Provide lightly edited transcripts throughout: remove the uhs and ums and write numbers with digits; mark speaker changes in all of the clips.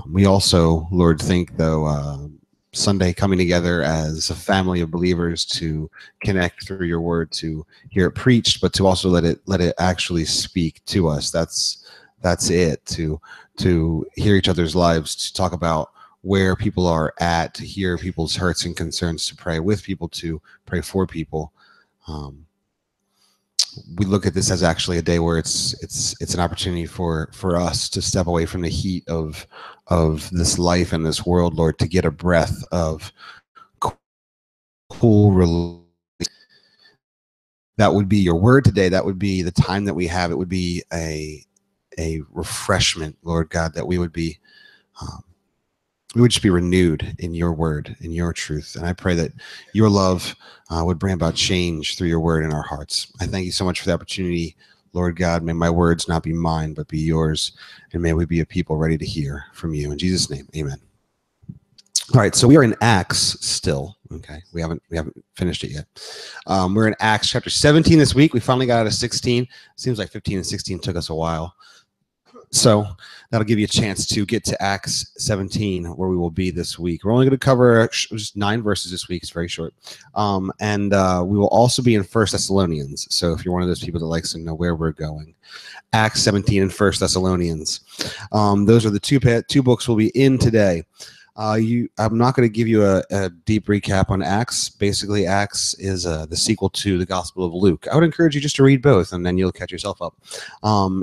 Speaker 1: We also, Lord, think though Sunday coming together as a family of believers to connect through your word, to hear it preached, but to also let it actually speak to us. That's it. To hear each other's lives, to talk about where people are at, to hear people's hurts and concerns, to pray with people, to pray for people. We look at this as actually a day where it's an opportunity for us to step away from the heat of this life and this world, Lord, to get a breath of cool relief. That would be your word today. That would be the time that we have. It would be a refreshment, Lord God, that we would just be renewed in your word, in your truth. And I pray that your love would bring about change through your word in our hearts. I thank you so much for the opportunity, Lord God. May my words not be mine, but be yours. And may we be a people ready to hear from you. In Jesus' name, amen. All right, so we are in Acts still. Okay, we haven't finished it yet. We're in Acts chapter 17 this week. We finally got out of 16. Seems like 15 and 16 took us a while. So that'll give you a chance to get to Acts 17, where we will be this week. We're only going to cover just 9 verses this week. It's very short. And we will also be in 1 Thessalonians. So if you're one of those people that likes to know where we're going, Acts 17 and 1 Thessalonians. Those are the two books we'll be in today. I'm not going to give you a deep recap on Acts. Basically, Acts is the sequel to the Gospel of Luke. I would encourage you just to read both, and then you'll catch yourself up.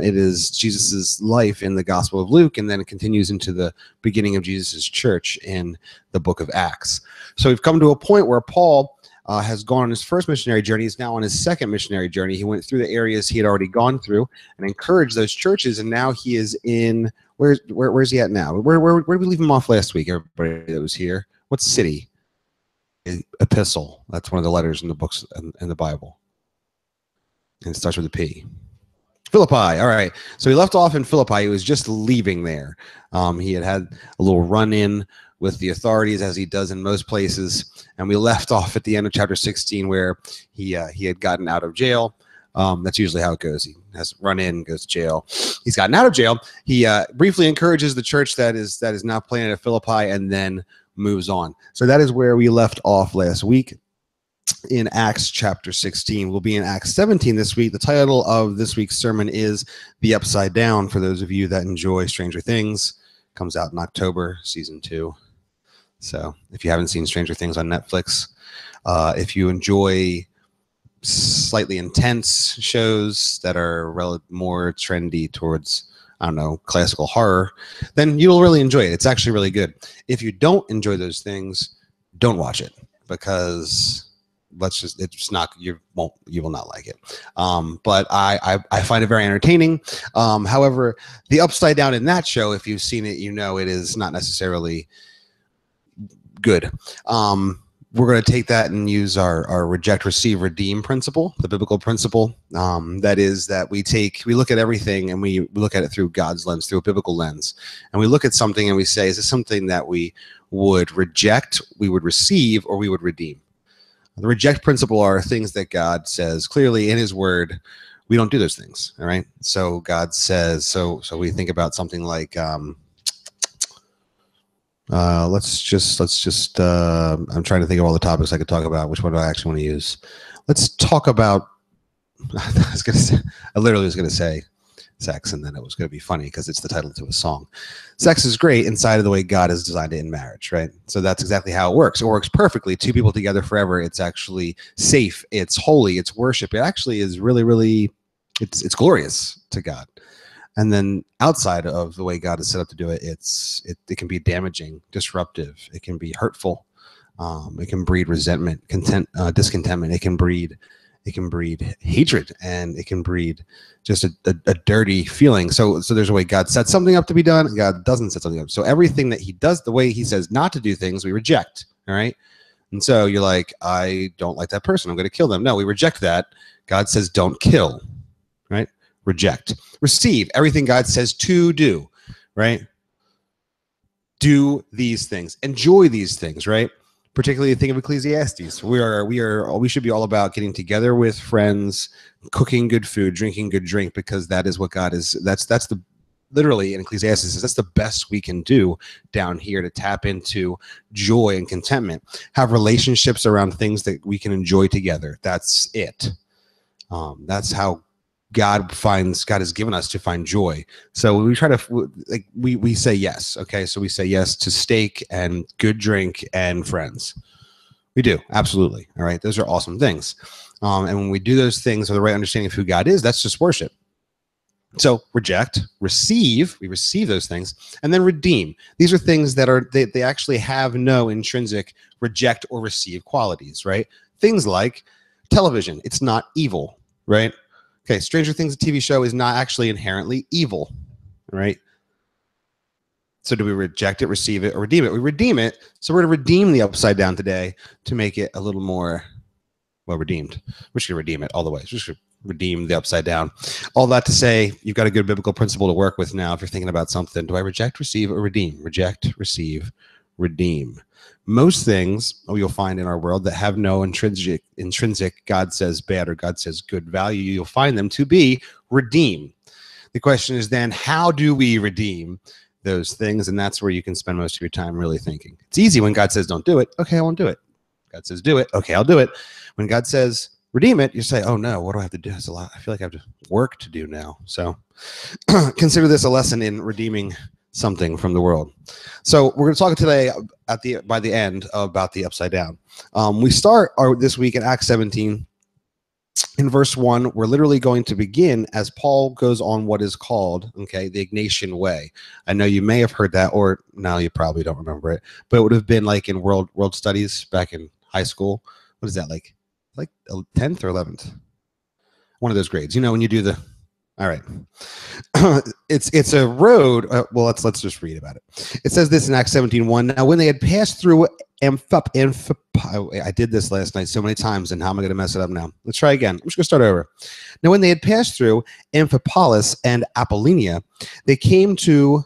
Speaker 1: It is Jesus's life in the Gospel of Luke, and then it continues into the beginning of Jesus's church in the book of Acts. So we've come to a point where Paul has gone on his first missionary journey. He's now on his second missionary journey. He went through the areas he had already gone through and encouraged those churches, and now he is in... Where's he at now? Where did we leave him off last week? Everybody that was here. What city? Epistle. That's one of the letters in the books in the Bible. And it starts with a P. Philippi. All right. So he left off in Philippi. He was just leaving there. He had a little run-in with the authorities, as he does in most places. And we left off at the end of chapter 16, where he had gotten out of jail. That's usually how it goes. He has to run in, goes to jail. He's gotten out of jail. He briefly encourages the church that is now planted at Philippi, and then moves on. So that is where we left off last week in Acts chapter 16. We'll be in Acts 17 this week. The title of this week's sermon is The Upside Down, for those of you that enjoy Stranger Things. Comes out in October, season 2. So if you haven't seen Stranger Things on Netflix, if you enjoy slightly intense shows that are more trendy towards, I don't know, classical horror, then you'll really enjoy it. It's actually really good. If you don't enjoy those things, don't watch it, because you will not like it. But I find it very entertaining. However, the upside down in that show, if you've seen it, you know it is not necessarily good. We're going to take that and use our reject, receive, redeem principle, the biblical principle. That is that we look at everything and we look at it through God's lens, through a biblical lens. And we look at something and we say, is this something that we would reject, we would receive, or we would redeem? The reject principle are things that God says clearly in his word, we don't do those things. All right. So God says, so we think about something like, let's just I'm trying to think of all the topics I could talk about. Which one do I actually want to use? Let's talk about I literally was gonna say sex, and then it was gonna be funny because it's the title to a song. Sex is great inside of the way God has designed it in marriage, right? So that's exactly how it works. It works perfectly. 2 people together forever. It's actually safe, it's holy, it's worship. It actually is really, really, it's glorious to God. And then outside of the way God is set up to do it, it can be damaging, disruptive. It can be hurtful. It can breed resentment, discontentment. It can breed hatred, and it can breed just a dirty feeling. So there's a way God sets something up to be done, and God doesn't set something up. So everything that he does, the way he says not to do things, we reject. All right. And so you're like, I don't like that person, I'm going to kill them. No, we reject that. God says don't kill. Right. Reject. Receive everything God says to do, right? Do these things. Enjoy these things, right? Particularly think of Ecclesiastes. We should be all about getting together with friends, cooking good food, drinking good drink, because that is what God is. That's the literally in Ecclesiastes says that's the best we can do down here to tap into joy and contentment, have relationships around things that we can enjoy together. That's it. That's how God has given us to find joy. So we try to, like, we say yes. Okay. So we say yes to steak and good drink and friends. We do. Absolutely. All right. Those are awesome things. And when we do those things with the right understanding of who God is, that's just worship. So reject, receive, we receive those things, and then redeem. These are things that are, they actually have no intrinsic reject or receive qualities, right? Things like television, it's not evil, right? Okay, Stranger Things, a TV show, is not actually inherently evil, right? So do we reject it, receive it, or redeem it? We redeem it, so we're going to redeem the upside down today to make it a little more, well, redeemed. We're just going to redeem it all the way. We're just going to redeem the upside down. All that to say, you've got a good biblical principle to work with now if you're thinking about something. Do I reject, receive, or redeem? Reject, receive, redeem. Most things you'll find in our world that have no intrinsic God says bad or God says good value, you'll find them to be redeem. The question is then, how do we redeem those things? And that's where you can spend most of your time really thinking. It's easy when God says don't do it. Okay, I won't do it. God says do it. Okay, I'll do it. When God says redeem it, you say, oh no, what do I have to do? It's a lot. I feel like I have to work to do now. So consider this a lesson in redeeming something from the world. So we're going to talk today by the end about the upside down. We start this week in Acts 17. In verse 1, we're literally going to begin as Paul goes on what is called, okay, the Ignatian Way. I know you may have heard that, or now you probably don't remember it, but it would have been like in world studies back in high school. What is that, like 10th or 11th? One of those grades. You know, when you do the, all right. It's a road. Well, let's just read about it. It says this in Acts 17:1. Now, when they had passed through I did this last night so many times, and how am I going to mess it up now? Let's try again. I'm just going to start over. Now, when they had passed through Amphipolis and Apollonia, they came to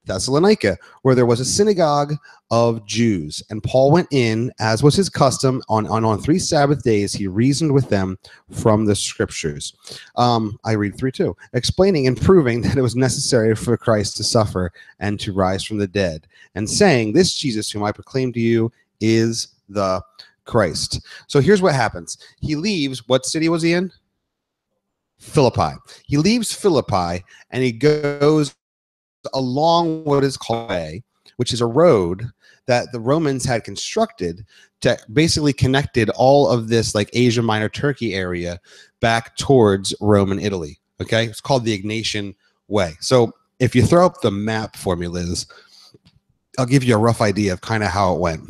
Speaker 1: Thessalonica, where there was a synagogue of Jews. And Paul went in, as was his custom, on 3 Sabbath days. He reasoned with them from the scriptures. I read through too, explaining and proving that it was necessary for Christ to suffer and to rise from the dead, and saying, this Jesus whom I proclaim to you is the Christ. So here's what happens. He leaves. What city was he in? Philippi. He leaves Philippi and he goes along what is called a, which is a road that the Romans had constructed to basically connected all of this like Asia Minor Turkey area back towards Rome and Italy. Okay, it's called the Ignatian Way. So if you throw up the map for me, Liz, I'll give you a rough idea of kind of how it went.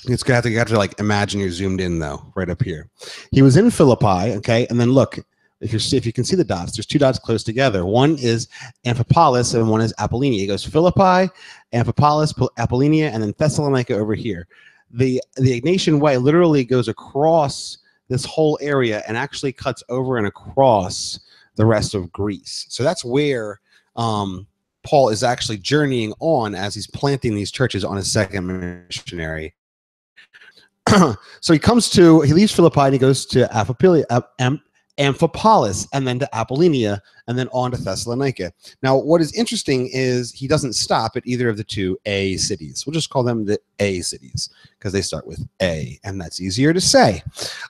Speaker 1: It's you have to like imagine you're zoomed in though, right up here. He was in Philippi, okay, and then look. If you can see the dots, there's 2 dots close together. One is Amphipolis and one is Apollonia. It goes Philippi, Amphipolis, Apollonia, and then Thessalonica over here. The Ignatian Way literally goes across this whole area and actually cuts over and across the rest of Greece. So that's where Paul is actually journeying on as he's planting these churches on his second missionary. So he leaves Philippi and he goes to Amphipolis, and then to Apollonia, and then on to Thessalonica. Now, what is interesting is he doesn't stop at either of the 2 A cities. We'll just call them the A cities because they start with A, and that's easier to say.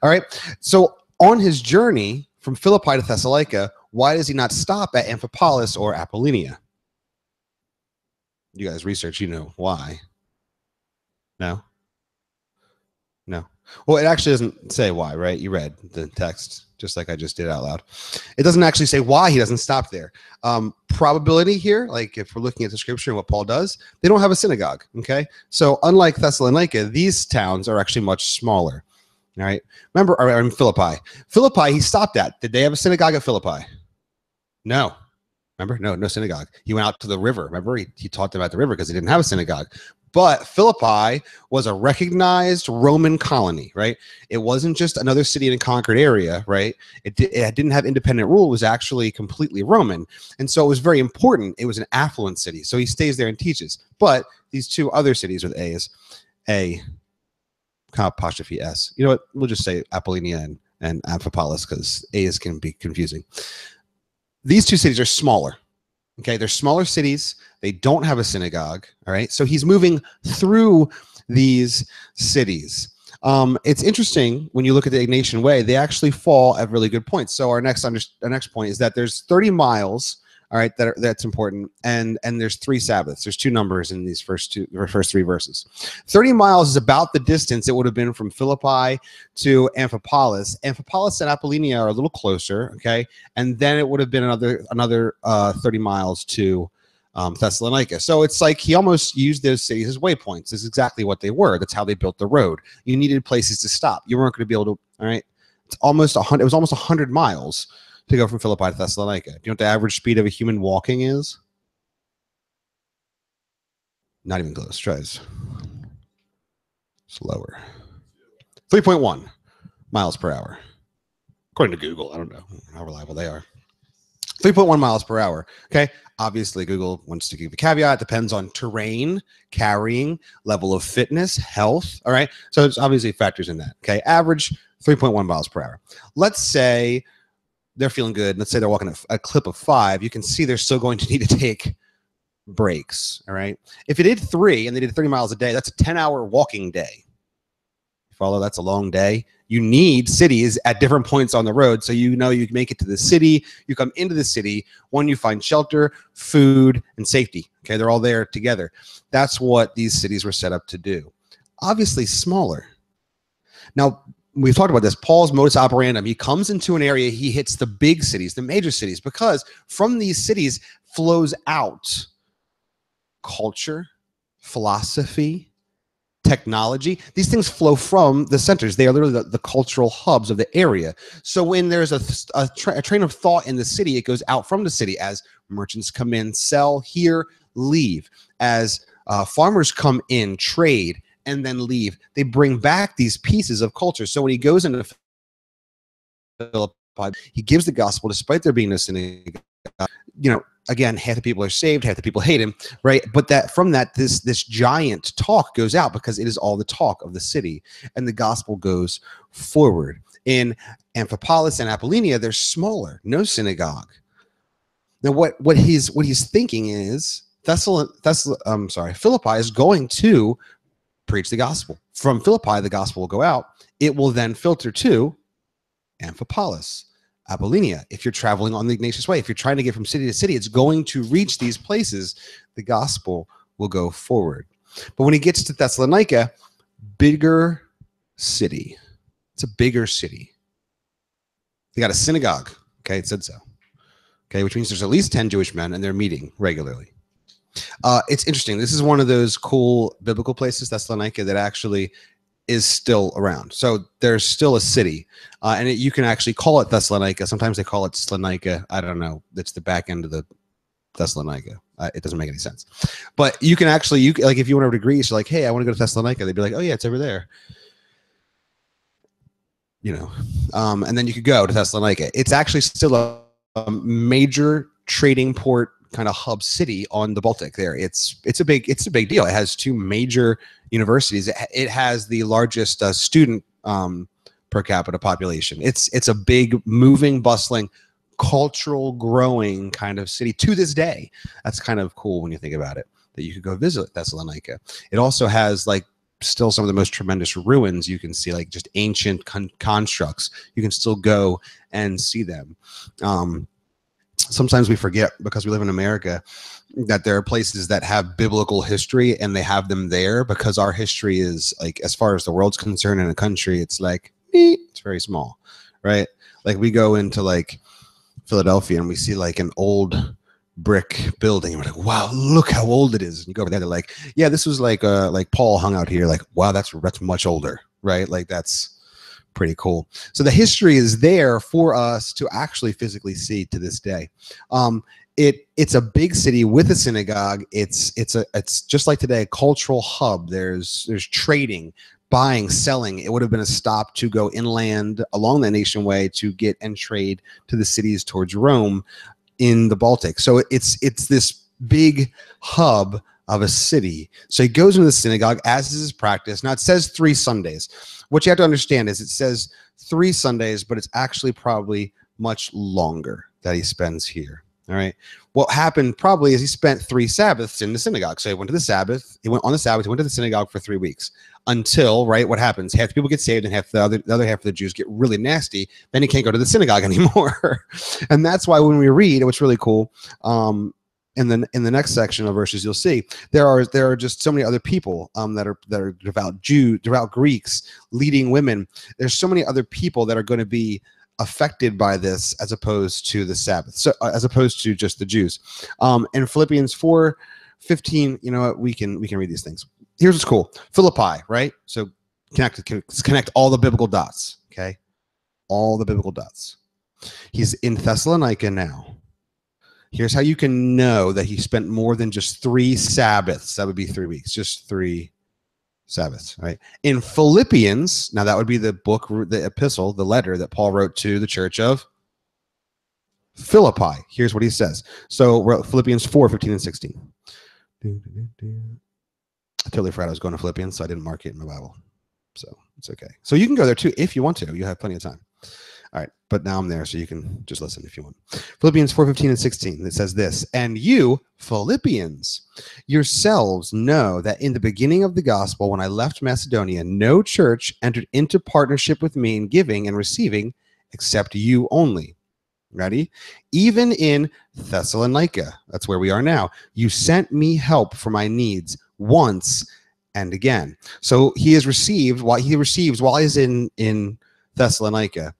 Speaker 1: All right. So on his journey from Philippi to Thessalonica, why does he not stop at Amphipolis or Apollonia? You guys research, you know why. No? No. Well, it actually doesn't say why, right? You read the text just like I just did out loud. It doesn't actually say why he doesn't stop there. Probability here, like if we're looking at the scripture and what Paul does, they don't have a synagogue, okay? So unlike Thessalonica, these towns are actually much smaller, all right? Remember, in Philippi. Philippi, he stopped at. Did they have a synagogue at Philippi? No. Remember? No synagogue. He went out to the river. Remember, he taught them at the river because they didn't have a synagogue. But Philippi was a recognized Roman colony, right? It wasn't just another city in a conquered area, right? It didn't have independent rule. It was actually completely Roman. And so it was very important. It was an affluent city. So he stays there and teaches. But these 2 other cities with A's, A, apostrophe S. You know what? We'll just say Apollonia and Amphipolis because A's can be confusing. These 2 cities are smaller. Okay, they're smaller cities. They don't have a synagogue. All right, so he's moving through these cities. It's interesting when you look at the Ignatian Way; they actually fall at really good points. So our next point is that there's 30 miles. All right, that's important, and there's 3 Sabbaths. There's 2 numbers in these first 3 verses. 30 miles is about the distance it would have been from Philippi to Amphipolis. Amphipolis and Apollonia are a little closer, okay, and then it would have been another 30 miles to Thessalonica. So it's like he almost used those cities as waypoints. This is exactly what they were. That's how they built the road. You needed places to stop. You weren't going to be able to. All right, it's almost 100. It was almost 100 miles to go from Philippi to Thessalonica. Do you know what the average speed of a human walking is? Not even close. Try this. Slower. 3.1 miles per hour. According to Google. I don't know how reliable they are. 3.1 miles per hour. Okay. Obviously, Google wants to give a caveat. Depends on terrain, carrying, level of fitness, health. All right. So it's obviously factors in that. Okay. Average 3.1 miles per hour. Let's say they're feeling good. Let's say they're walking a clip of 5. You can see they're still going to need to take breaks. All right. If it did 3 and they did 30 miles a day, that's a 10-hour walking day. Follow? That's a long day. You need cities at different points on the road. So you know you can make it to the city. You come into the city. One, you find shelter, food, and safety. Okay. They're all there together. That's what these cities were set up to do. Obviously smaller. Now, we've talked about this. Paul's modus operandum. He comes into an area, he hits the big cities, the major cities, because from these cities flows out culture, philosophy, technology. These things flow from the centers. They are literally the cultural hubs of the area. So when there's a train of thought in the city, it goes out from the city as merchants come in, sell here, leave. As farmers come in, trade, and then leave. They bring back these pieces of culture. So when he goes into Philippi, he gives the gospel despite there being no synagogue. You know, again, half the people are saved, half the people hate him, right? But that from that, this giant talk goes out because it is all the talk of the city, and the gospel goes forward. In Amphipolis and Apollonia, they're smaller, no synagogue. Now, what he's thinking is Philippi is going to preach the gospel. From Philippi, the gospel will go out. It will then filter to Amphipolis, Apollonia. If you're traveling on the Ignatius Way, if you're trying to get from city to city, it's going to reach these places. The gospel will go forward. But when he gets to Thessalonica, bigger city. It's a bigger city. They got a synagogue. Okay, it said so. Okay, which means there's at least 10 Jewish men, and they're meeting regularly. It's interesting. This is one of those cool biblical places, Thessalonica, that actually is still around. So there's still a city, and you can actually call it Thessalonica. Sometimes they call it Salonika. I don't know. It's the back end of the Thessalonica. It doesn't make any sense. But you can actually, like if you went over to Greece, you're like, hey, I want to go to Thessalonica. They'd be like, oh yeah, it's over there. You know, and then you could go to Thessalonica. It's actually still a major trading port kind of hub city on the Baltic there. It's a big deal. It has 2 major universities. It has the largest student per capita population. It's a big, moving, bustling, cultural, growing kind of city to this day. That's kind of cool when you think about it, that you could go visit Thessalonica. It also has like still some of the most tremendous ruins you can see, like just ancient constructs. You can still go and see them. Sometimes we forget, because we live in America, that there are places that have biblical history, and they have them there because our history is like, as far as the world's concerned in a country, it's like, it's very small, right? Like we go into like Philadelphia and we see like an old brick building, and we're like, wow, look how old it is. And you go over there, they're like, yeah, this was like Paul hung out here. Like, wow, that's much older, right? Like that's pretty cool. So the history is there for us to actually physically see to this day. It's a big city with a synagogue. It's just like today, a cultural hub. There's trading, buying, selling. It would have been a stop to go inland along the Ignatian Way to get and trade to the cities towards Rome in the Baltic. So it's this big hub of a city. So he goes into the synagogue, as is his practice. Now it says 3 Sundays. What you have to understand is it says 3 Sundays, but it's actually probably much longer that he spends here. All right. What happened probably is he spent 3 Sabbaths in the synagogue. So he went to the Sabbath. He went on the Sabbath. He went to the synagogue for 3 weeks until, right, what happens? Half the people get saved and half the other half of the Jews get really nasty. Then he can't go to the synagogue anymore. And that's why when we read, what's really cool, in the next section of verses, you'll see there are just so many other people that are devout Jews, devout Greeks, leading women. There's so many other people that are going to be affected by this as opposed to the Sabbath, so as opposed to just the Jews. In Philippians 4:15, you know what, we can read these things. Here's what's cool. Philippi, right? So connect all the biblical dots, okay? All the biblical dots. He's in Thessalonica now. Here's how you can know that he spent more than just 3 Sabbaths. That would be 3 weeks, just 3 Sabbaths, right? In Philippians, now that would be the book, the epistle, the letter that Paul wrote to the church of Philippi. Here's what he says. So Philippians 4:15 and 16. I totally forgot I was going to Philippians, so I didn't mark it in my Bible. So it's okay. So you can go there too if you want to. You have plenty of time. All right, but now I'm there, so you can just listen if you want. Philippians 4:15 and 16, it says this, and you, Philippians, yourselves know that in the beginning of the gospel, when I left Macedonia, no church entered into partnership with me in giving and receiving except you only. Ready? Even in Thessalonica, that's where we are now, you sent me help for my needs once and again. So he has received, while he's in Thessalonica,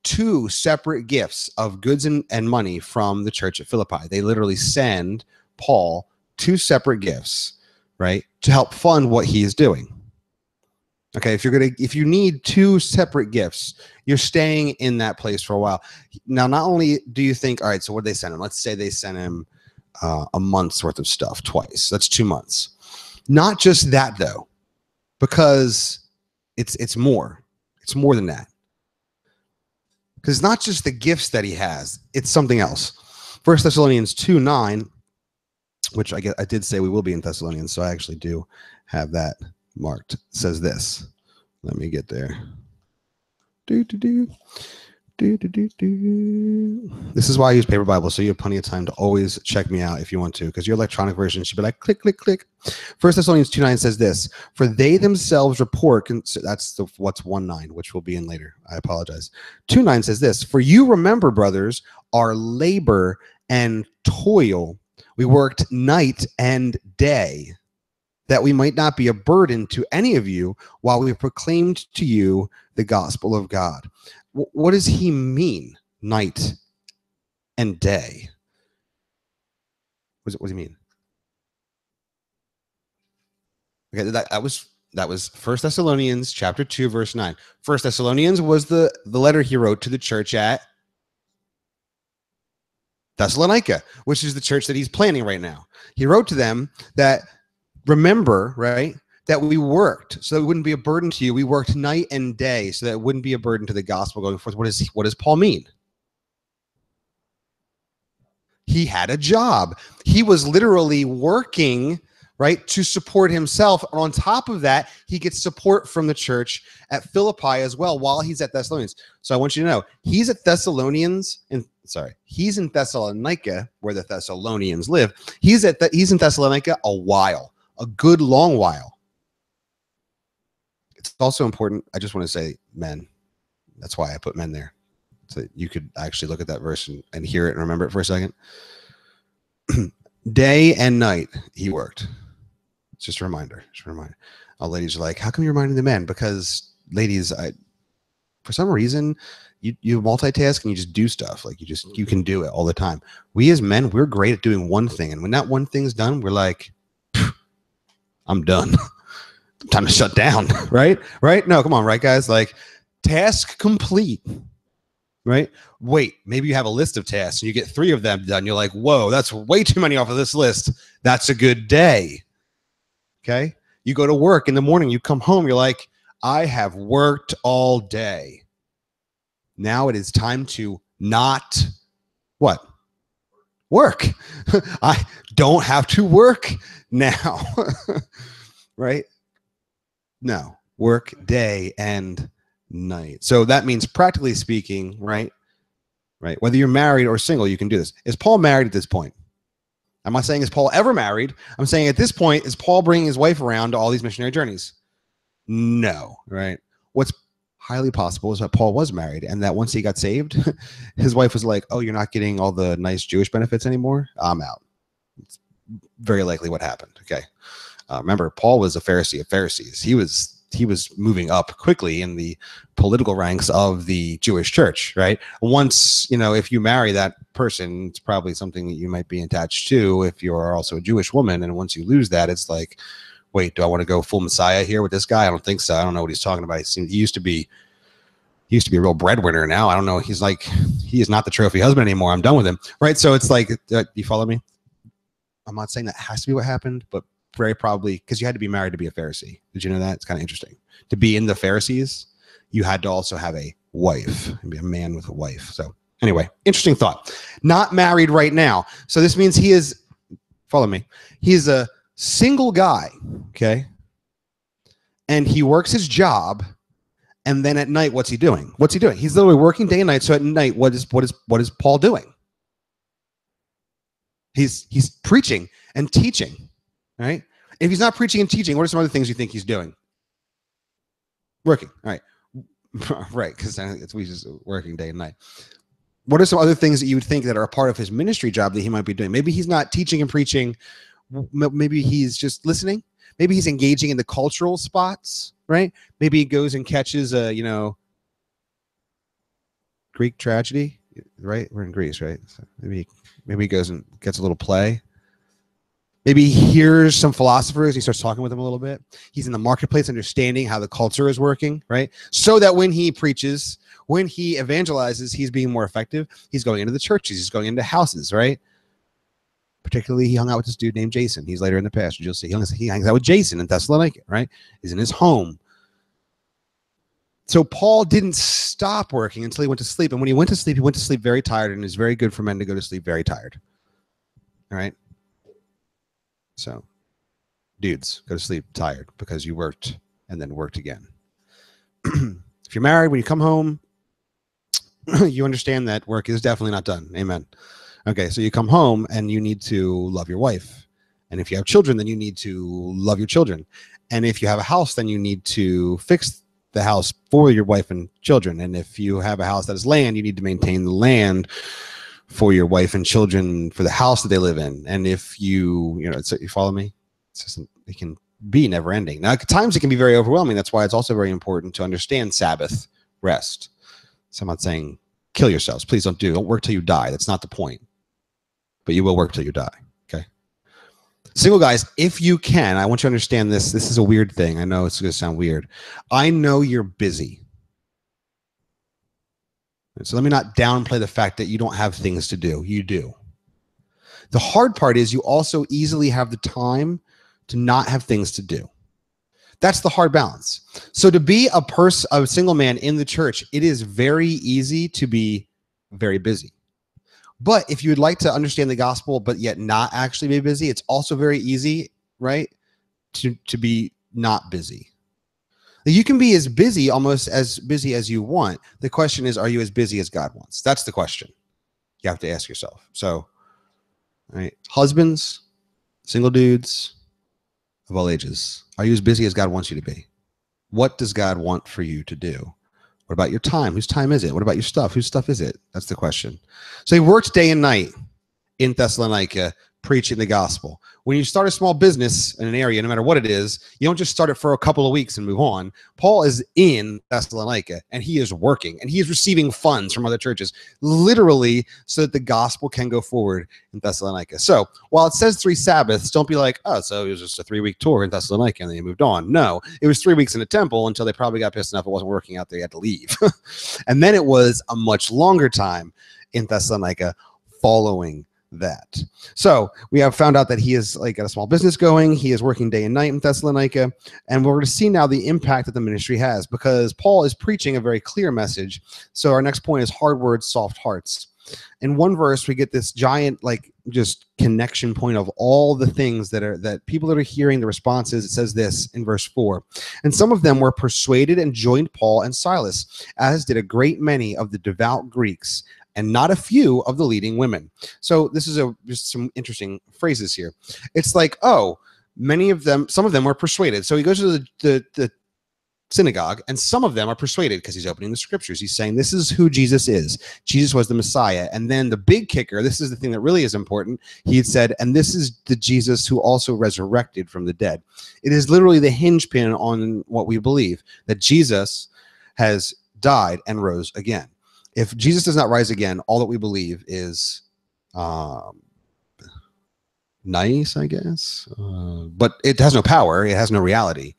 Speaker 1: 2 separate gifts of goods and money from the church at Philippi. They literally send Paul 2 separate gifts, right, to help fund what he is doing. Okay, if you need 2 separate gifts, you're staying in that place for a while. Now, not only do you think, all right, so what did they send him? Let's say they sent him a month's worth of stuff twice. That's 2 months. Not just that though, because it's more. It's more than that. Because it's not just the gifts that he has, it's something else. 1 Thessalonians 2:9, which I did say we will be in Thessalonians, so I actually do have that marked, says this. Let me get there. This is why I use paper Bible, so you have plenty of time to always check me out if you want to, because your electronic version should be like click, click, click. 1 Thessalonians 2:9 says this, for they themselves report, that's what's 1:9, which we'll be in later. I apologize. 2:9 says this, for you remember, brothers, our labor and toil. We worked night and day, that we might not be a burden to any of you while we proclaimed to you the gospel of God. What does he mean, night and day? What does he mean? Okay, that was 1 Thessalonians chapter 2, verse 9. 1 Thessalonians was the letter he wrote to the church at Thessalonica, which is the church that he's planning right now. He wrote to them that, remember, right, that we worked so that it wouldn't be a burden to you. We worked night and day so that it wouldn't be a burden to the gospel going forth. What does Paul mean? He had a job. He was literally working, right, to support himself. And on top of that, he gets support from the church at Philippi as well while he's at Thessalonians. So I want you to know, he's in Thessalonica, where the Thessalonians live. He's in Thessalonica a while, a good long while. It's also important, I just want to say men. That's why I put men there. So you could actually look at that verse and hear it and remember it for a second. Day and night he worked. It's just a reminder. All ladies are like, how come you're reminding the men? Because ladies, for some reason, you multitask and you just do stuff. Like you can do it all the time. We as men, we're great at doing one thing. And when that one thing's done, we're like, I'm done. Time to shut down, right? No, come on, right, guys? Like, task complete, right? Wait, maybe you have a list of tasks and you get 3 of them done. You're like, whoa, that's way too many off of this list. That's a good day, okay? You go to work in the morning, you come home, you're like, I have worked all day. Now it is time to not what? Work. I don't have to work now, right? No, work day and night. So that means, practically speaking, right? right? Whether you're married or single, you can do this. Is Paul married at this point? I'm not saying is Paul ever married. I'm saying at this point, is Paul bringing his wife around to all these missionary journeys? No, right? What's highly possible is that Paul was married, and that once he got saved, his wife was like, oh, you're not getting all the nice Jewish benefits anymore? I'm out. It's very likely what happened. Okay. Remember, Paul was a Pharisee of Pharisees. He was moving up quickly in the political ranks of the Jewish church, right? Once, if you marry that person, it's probably something that you might be attached to if you're also a Jewish woman. And once you lose that, it's like, wait, do I want to go full Messiah here with this guy? I don't think so. I don't know what he's talking about. He used to be a real breadwinner. Now I don't know. He is not the trophy husband anymore. I'm done with him, right? So it's like, you follow me? I'm not saying that has to be what happened, but very probably, because you had to be married to be a Pharisee. Did you know that? It's kind of interesting. To be in the Pharisees, you had to also have a wife and be a man with a wife. So anyway, interesting thought. Not married right now. So this means he is, follow me, he is a single guy, okay? And he works his job, and then at night, what's he doing? What's he doing? He's literally working day and night. So at night, what is Paul doing? He's preaching and teaching, right? If he's not preaching and teaching, what are some other things you think he's doing? Working, all right. Right, because we just working day and night. What are some other things that you would think that are a part of his ministry job that he might be doing? Maybe he's not teaching and preaching. Maybe he's just listening. Maybe he's engaging in the cultural spots, right? Maybe he goes and catches a, Greek tragedy, right? We're in Greece, right? So maybe he goes and gets a little play. Maybe he hears some philosophers. He starts talking with them a little bit. He's in the marketplace understanding how the culture is working, right? So that when he preaches, when he evangelizes, he's being more effective. He's going into the churches. He's going into houses, right? Particularly, he hung out with this dude named Jason. He's later in the passage. You'll see he hangs out with Jason in Thessalonica, right? He's in his home. So Paul didn't stop working until he went to sleep. And when he went to sleep very tired, and it's very good for men to go to sleep very tired. All right? So, dudes, go to sleep tired because you worked and then worked again. If you're married, when you come home, you understand that work is definitely not done. Amen. Okay, so you come home and you need to love your wife. And if you have children, then you need to love your children. And if you have a house, then you need to fix the house for your wife and children. And if you have a house that is land, you need to maintain the land for your wife and children for the house that they live in. And if you follow me, it can be never ending. Now, at times it can be very overwhelming. That's why it's also very important to understand Sabbath rest. So I'm not saying kill yourselves. Please don't work till you die. That's not the point. But you will work till you die. Okay. Single guys, if you can, I want you to understand this. This is a weird thing. I know it's going to sound weird. I know you're busy. So let me not downplay the fact that you don't have things to do. You do. The hard part is you also easily have the time to not have things to do. That's the hard balance. So to be a single man in the church, it is very easy to be very busy. But if you would like to understand the gospel, but yet not actually be busy, it's also very easy, right, to be not busy. You can be almost as busy as you want. The question is, are you as busy as God wants? That's the question you have to ask yourself. So, all right, husbands, single dudes of all ages, are you as busy as God wants you to be? What does God want for you to do? What about your time? Whose time is it? What about your stuff? Whose stuff is it? That's the question. So he worked day and night in Thessalonica preaching the gospel. When you start a small business in an area, no matter what it is, you don't just start it for a couple of weeks and move on. Paul is in Thessalonica, and he is working, and he is receiving funds from other churches, literally, so that the gospel can go forward in Thessalonica. So while it says 3 Sabbaths, don't be like, oh, so it was just a 3-week tour in Thessalonica, and then he moved on. No, it was 3 weeks in the temple until they probably got pissed enough it wasn't working out. They had to leave. And then it was a much longer time in Thessalonica following that. So we have found out that he is got a small business going. He is working day and night in Thessalonica, and we're going to see now the impact that the ministry has, because Paul is preaching a very clear message. So our next point is hard words, soft hearts. In one verse, we get this giant just connection point of all the things that people that are hearing the responses. It says this in verse 4, and some of them were persuaded and joined Paul and Silas, as did a great many of the devout Greeks, and not a few of the leading women. So this is just some interesting phrases here. It's like, oh, some of them were persuaded. So he goes to the synagogue, and some of them are persuaded because he's opening the scriptures. He's saying this is who Jesus is. Jesus was the Messiah. And then the big kicker, this is the thing that really is important. He had said, and this is the Jesus who also resurrected from the dead. It is literally the hinge pin on what we believe, that Jesus has died and rose again. If Jesus does not rise again, all that we believe is nice, I guess, but it has no power. It has no reality.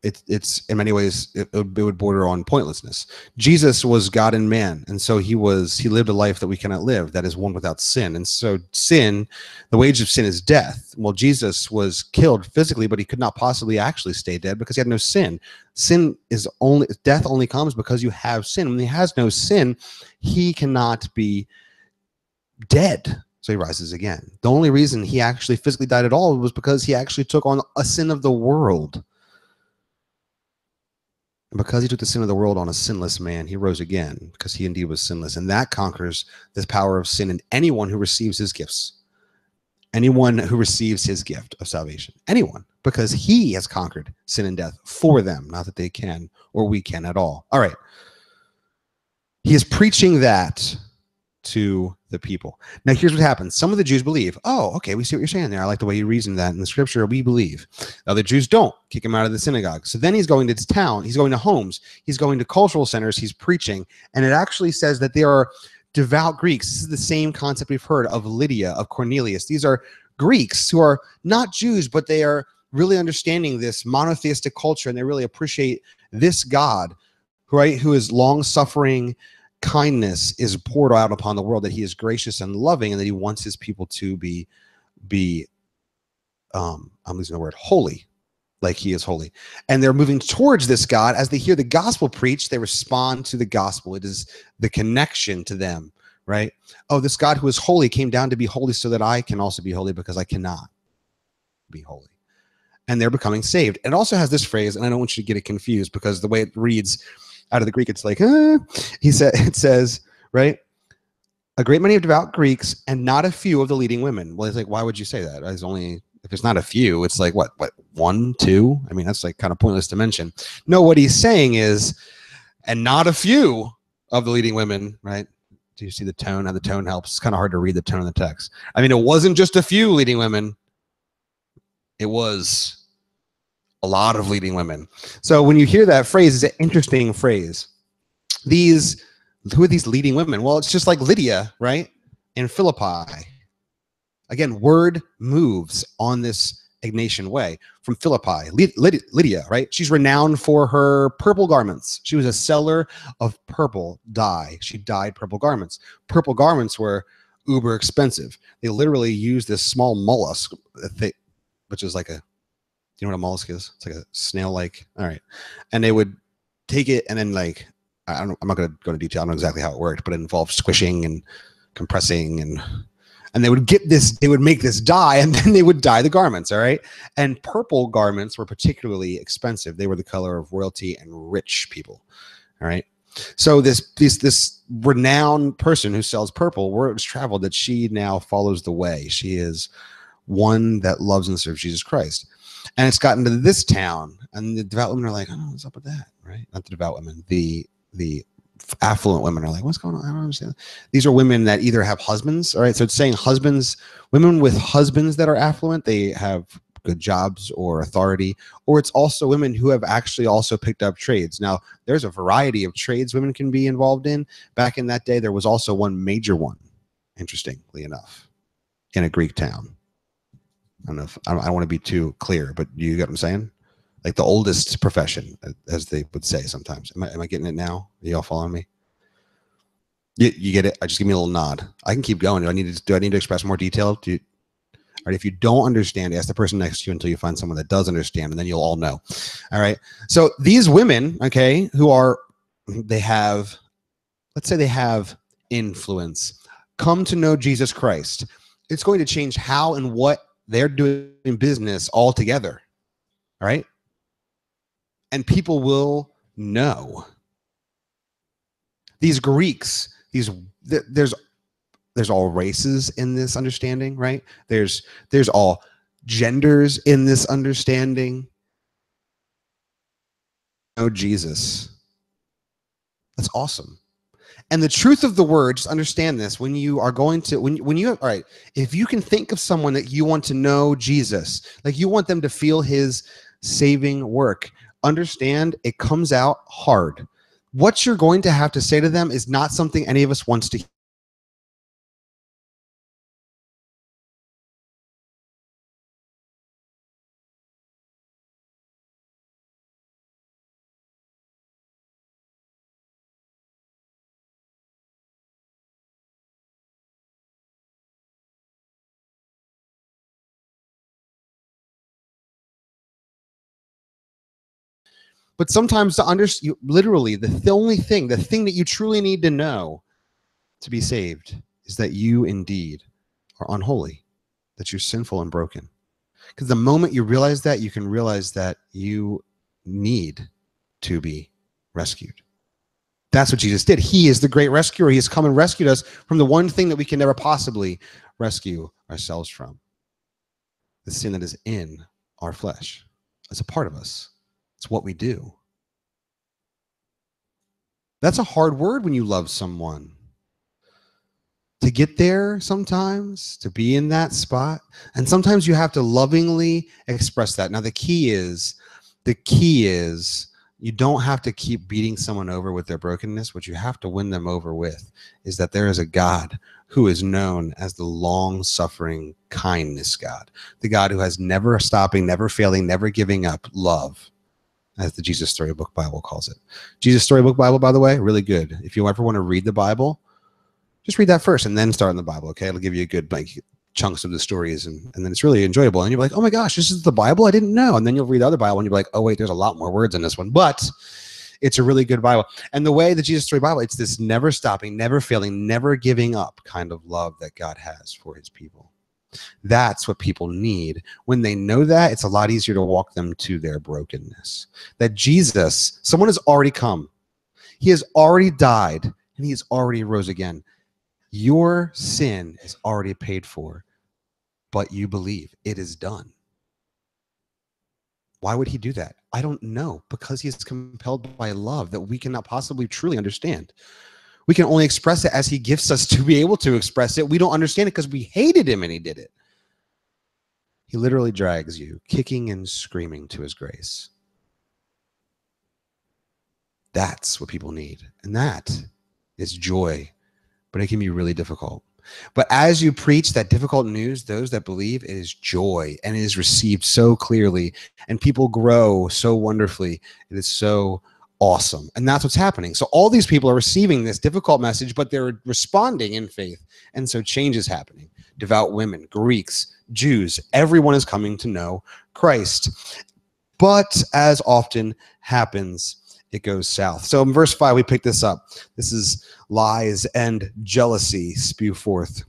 Speaker 1: It's in many ways it would border on pointlessness. Jesus was God and man, and so he lived a life that we cannot live, that is one without sin. And so sin, the wage of sin is death. Well, Jesus was killed physically, but he could not possibly actually stay dead because he had no sin. Death only comes because you have sin. When he has no sin, he cannot be dead. So he rises again. The only reason he actually physically died at all was because he actually took on a sin of the world. And because he took the sin of the world on a sinless man, he rose again because he indeed was sinless. And that conquers the power of sin in anyone who receives his gifts. Anyone who receives his gift of salvation. Anyone. Because he has conquered sin and death for them. Not that they can or we can at all. All right. He is preaching that to the people. Now, here's what happens. Some of the Jews believe, oh, okay, we see what you're saying there. I like the way you reasoned that in the scripture. We believe. The other Jews don't. Kick him out of the synagogue. So then he's going to his town. He's going to homes. He's going to cultural centers. He's preaching. And it actually says that there are devout Greeks. This is the same concept we've heard of Lydia, of Cornelius. These are Greeks who are not Jews, but they are really understanding this monotheistic culture, and they really appreciate this God, right, who is long-suffering. Kindness is poured out upon the world, that he is gracious and loving, and that he wants his people to be I'm losing the word, holy, like he is holy. And they're moving towards this God. As they hear the gospel preached, they respond to the gospel. It is the connection to them, right? Oh, this God who is holy came down to be holy so that I can also be holy, because I cannot be holy. And they're becoming saved. It also has this phrase, and I don't want you to get it confused, because the way it reads out of the Greek, it's like, it says, right? A great many of devout Greeks and not a few of the leading women. Well, it's like, why would you say that? It's only, if it's not a few, it's like, what, 1, 2? I mean, that's like kind of pointless to mention. No, what he's saying is, and not a few of the leading women, right? Do you see the tone? How the tone helps? It's kind of hard to read the tone of the text. I mean, it wasn't just a few leading women. It was a lot of leading women. So when you hear that phrase, it's an interesting phrase. Who are these leading women? Well, it's just like Lydia, right? In Philippi. Again, word moves on this Ignatian way. From Philippi, Lydia, right? She's renowned for her purple garments. She was a seller of purple dye. She dyed purple garments. Purple garments were uber expensive. They literally used this small mollusk, which is like a, you know what a mollusk is? It's like a snail-like. All right. And they would take it and then, like, I'm not going to go into detail. I don't know exactly how it worked, but it involved squishing and compressing, and they would make this dye, and then they would dye the garments. All right. And purple garments were particularly expensive. They were the color of royalty and rich people. All right. So this renowned person who sells purple, word has traveled that she now follows the way. She is one that loves and serves Jesus Christ. And it's gotten to this town, and the devout women are like, oh, what's up with that, right? Not the devout women. The affluent women are like, what's going on? I don't understand. These are women that either have husbands, all right? So it's saying women with husbands that are affluent, they have good jobs or authority, or it's also women who have actually also picked up trades. Now, there's a variety of trades women can be involved in. Back in that day, there was also one major one, interestingly enough, in a Greek town. I don't want to be too clear, but you get what I'm saying? Like the oldest profession, as they would say sometimes. Am I getting it now? Are y'all following me? You get it? Just give me a little nod. I can keep going. Do I need to express more detail? All right, if you don't understand, ask the person next to you until you find someone that does understand, and then you'll all know. All right. So these women, okay, let's say they have influence, come to know Jesus Christ. It's going to change how and what they're doing business altogether. All right. And people will know. These Greeks, there's all races in this understanding, right? There's all genders in this understanding. Oh, Jesus. That's awesome. And the truth of the word, just understand this, when you are going to, when you, all right, if you can think of someone that you want to know Jesus, like you want them to feel his saving work, understand it comes out hard. What you're going to have to say to them is not something any of us wants to hear. But sometimes to understand, literally, the only thing, the thing that you truly need to know to be saved is that you indeed are unholy, that you're sinful and broken. Because the moment you realize that, you can realize that you need to be rescued. That's what Jesus did. He is the great rescuer. He has come and rescued us from the one thing that we can never possibly rescue ourselves from, the sin that is in our flesh. It's a part of us. It's what we do. That's a hard word when you love someone. To get there sometimes, to be in that spot. And sometimes you have to lovingly express that. Now, the key is you don't have to keep beating someone over with their brokenness. What you have to win them over with is that there is a God who is known as the long-suffering kindness God, the God who has never stopping, never failing, never giving up love, as the Jesus Storybook Bible calls it. Jesus Storybook Bible, by the way, really good. If you ever want to read the Bible, just read that first and then start in the Bible, okay? It'll give you a good chunks of the stories, and then it's really enjoyable. And you're like, oh my gosh, this is the Bible? I didn't know. And then you'll read the other Bible and you'll be like, oh wait, there's a lot more words in this one. But it's a really good Bible. And the way the Jesus Story Bible, it's this never stopping, never failing, never giving up kind of love that God has for his people. That's what people need. When they know that, it's a lot easier to walk them to their brokenness. That Jesus, someone has already come. He has already died and he has already rose again. Your sin is already paid for, but you believe it is done. Why would he do that? I don't know, because he is compelled by love that we cannot possibly truly understand. We can only express it as he gifts us to be able to express it. We don't understand it because we hated him and he did it. He literally drags you, kicking and screaming, to his grace. That's what people need. And that is joy. But it can be really difficult. But as you preach that difficult news, those that believe, it is joy, and it is received so clearly, and people grow so wonderfully. It is so awesome. And that's what's happening. So all these people are receiving this difficult message, but they're responding in faith. And so change is happening. Devout women, Greeks, Jews, everyone is coming to know Christ. But as often happens, it goes south. So in verse 5, we pick this up. This is lies and jealousy spew forth.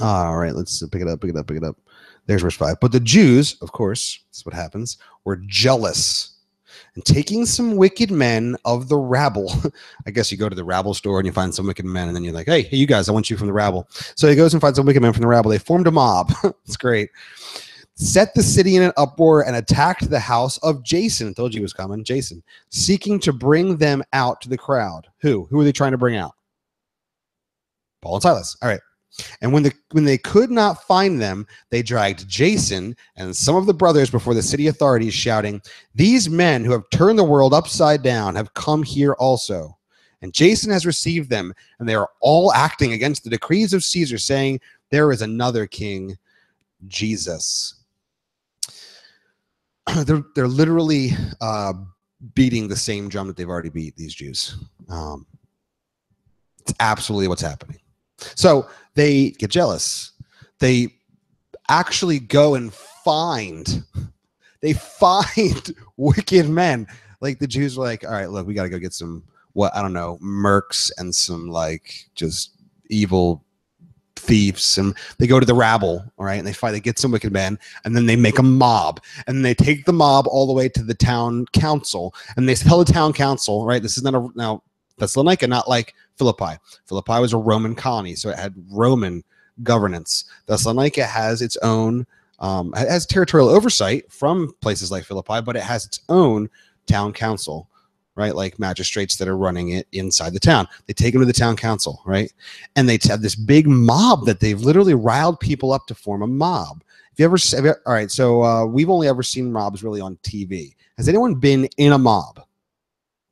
Speaker 1: All right, let's pick it up. There's verse 5. But the Jews, of course, that's what happens, were jealous. And taking some wicked men of the rabble, I guess you go to the rabble store and you find some wicked men, and then you're like, hey, you guys, I want you from the rabble. So he goes and finds some wicked men from the rabble. They formed a mob. It's great. Set the city in an uproar and attacked the house of Jason. I told you he was coming. Jason, seeking to bring them out to the crowd. Who are they trying to bring out? Paul and Silas. All right. And when they could not find them, they dragged Jason and some of the brothers before the city authorities, shouting, these men who have turned the world upside down have come here also. And Jason has received them, and they are all acting against the decrees of Caesar, saying, there is another king, Jesus. They're literally beating the same drum that they've already beat, these Jews. It's absolutely what's happening. So they get jealous. They actually go and find wicked men. Like the Jews were like, all right, look, we got to go get some, mercs and some just evil thieves, and they go to the rabble, all right, and they get some wicked men, and then they make a mob, and they take the mob all the way to the town council, and they tell the town council, right, this is not now Thessalonica, not like Philippi. Philippi was a Roman colony, so it had Roman governance. Thessalonica has its own, has territorial oversight from places like Philippi, but it has its own town council, right? Like magistrates that are running it inside the town. They take them to the town council, right? And they have this big mob that they've literally riled people up to form a mob. All right, so we've only ever seen mobs really on TV. Has anyone been in a mob?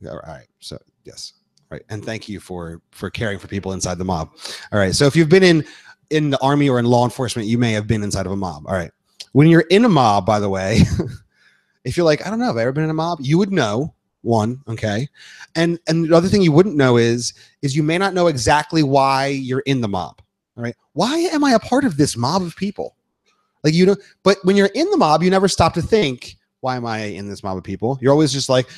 Speaker 1: All right, so yes. All right, and thank you for caring for people inside the mob. All right, so if you've been in the army or in law enforcement, you may have been inside of a mob. All right, when you're in a mob, by the way, if you're like, I don't know, have I ever been in a mob? You would know, one, okay? And the other thing you wouldn't know is you may not know exactly why you're in the mob, all right? Why am I a part of this mob of people? Like, you know, but when you're in the mob, you never stop to think, why am I in this mob of people? You're always just like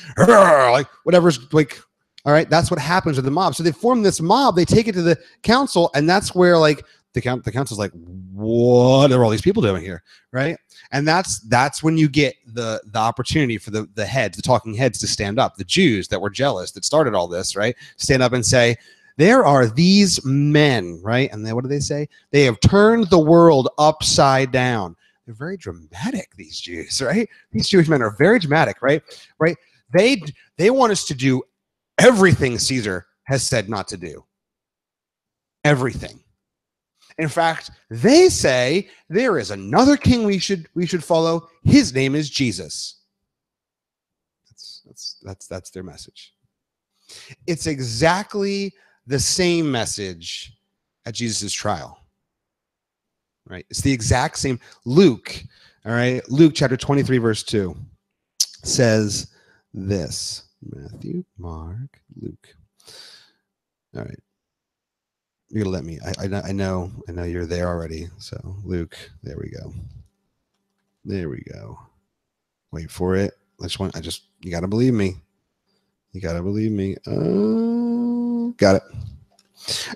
Speaker 1: whatever's like, all right, that's what happens with the mob. So they form this mob, they take it to the council, and that's where like the council's like, what are all these people doing here, right? And that's when you get the opportunity for the heads, the talking heads, to stand up. The Jews that were jealous, that started all this, right? Stand up and say, there are these men, right? And then what do they say? They have turned the world upside down. They're very dramatic, these Jews, right? These Jewish men are very dramatic, right? Right? They want us to do everything Caesar has said not to do. Everything. In fact, they say there is another king we should follow. His name is Jesus. That's their message. It's exactly the same message at Jesus' trial, right? It's the exact same. Luke, all right, Luke chapter 23, verse 2 says this. Matthew, Mark, Luke. All right. You're gonna let me. I know you're there already. So Luke, there we go. There we go. Wait for it. You gotta believe me. You gotta believe me. Got it.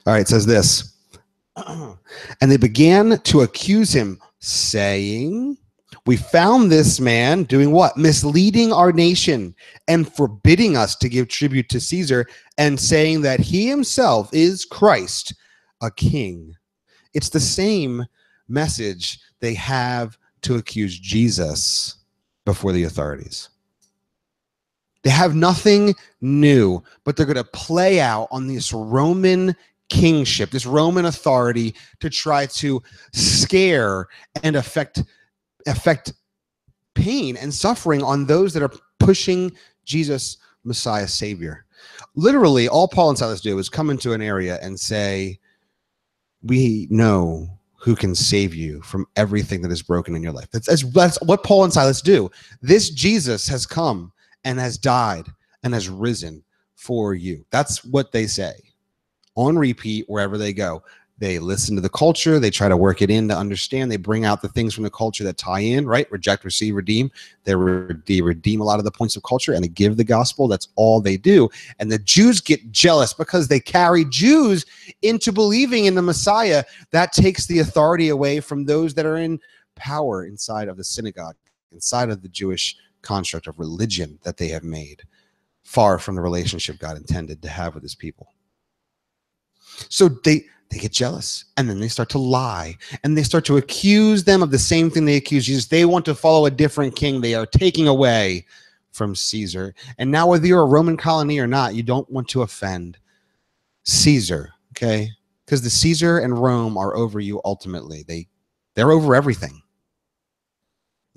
Speaker 1: All right, it says this. And they began to accuse him, saying, we found this man doing what? Misleading our nation and forbidding us to give tribute to Caesar, and saying that he himself is Christ, a king. It's the same message they have to accuse Jesus before the authorities. They have nothing new, but they're going to play out on this Roman kingship, this Roman authority, to try to scare and affect pain and suffering on those that are pushing Jesus, Messiah, Savior. Literally, all Paul and Silas do is come into an area and say, we know who can save you from everything that is broken in your life. That's what Paul and Silas do. This Jesus has come and has died and has risen for you. That's what they say on repeat wherever they go. They listen to the culture. They try to work it in to understand. They bring out the things from the culture that tie in, right? Reject, receive, redeem. They redeem a lot of the points of culture and they give the gospel. That's all they do. And the Jews get jealous because they carry Jews into believing in the Messiah. That takes the authority away from those that are in power inside of the synagogue, inside of the Jewish construct of religion that they have made, far from the relationship God intended to have with his people. So they get jealous, and then they start to lie, and they start to accuse them of the same thing they accuse Jesus. They want to follow a different king. They are taking away from Caesar. And now, whether you're a Roman colony or not, you don't want to offend Caesar, okay? Because the Caesar and Rome are over you ultimately. They're over everything.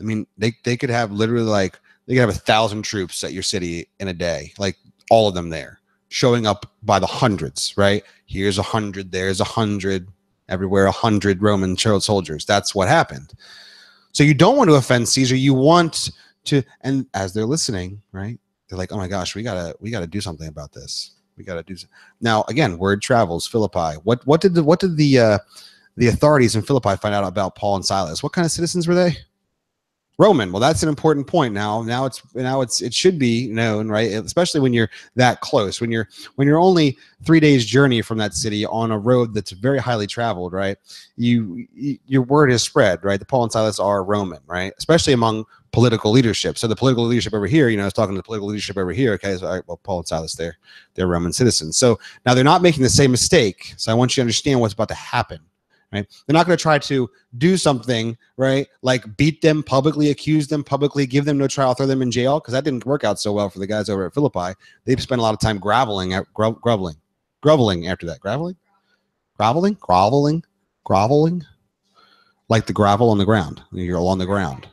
Speaker 1: I mean, they could have literally like, they could have 1,000 troops at your city in a day, like all of them there, showing up by the hundreds, right? Here's 100, there's 100, everywhere 100 Roman soldiers. That's what happened. So you don't want to offend Caesar. You want to, and as they're listening, right? They're like, oh my gosh, we gotta do something about this. We gotta do. Now again, word travels. Philippi. What did the authorities in Philippi find out about Paul and Silas? What kind of citizens were they? Roman. Well, that's an important point. Now it should be known, right? Especially when you're that close, when you're only 3 days journey from that city on a road that's very highly traveled, right? Your word is spread, right? The Paul and Silas are Roman, right? Especially among political leadership. So the political leadership over here, is talking to the political leadership over here. Okay, so all right, well, Paul and Silas, they're Roman citizens. So now they're not making the same mistake. So I want you to understand what's about to happen. Right? They're not going to try to do something, right? Like beat them publicly, accuse them publicly, give them no trial, throw them in jail, because that didn't work out so well for the guys over at Philippi. They've spent a lot of time groveling after that. Groveling, like the gravel on the ground. You're all on the ground.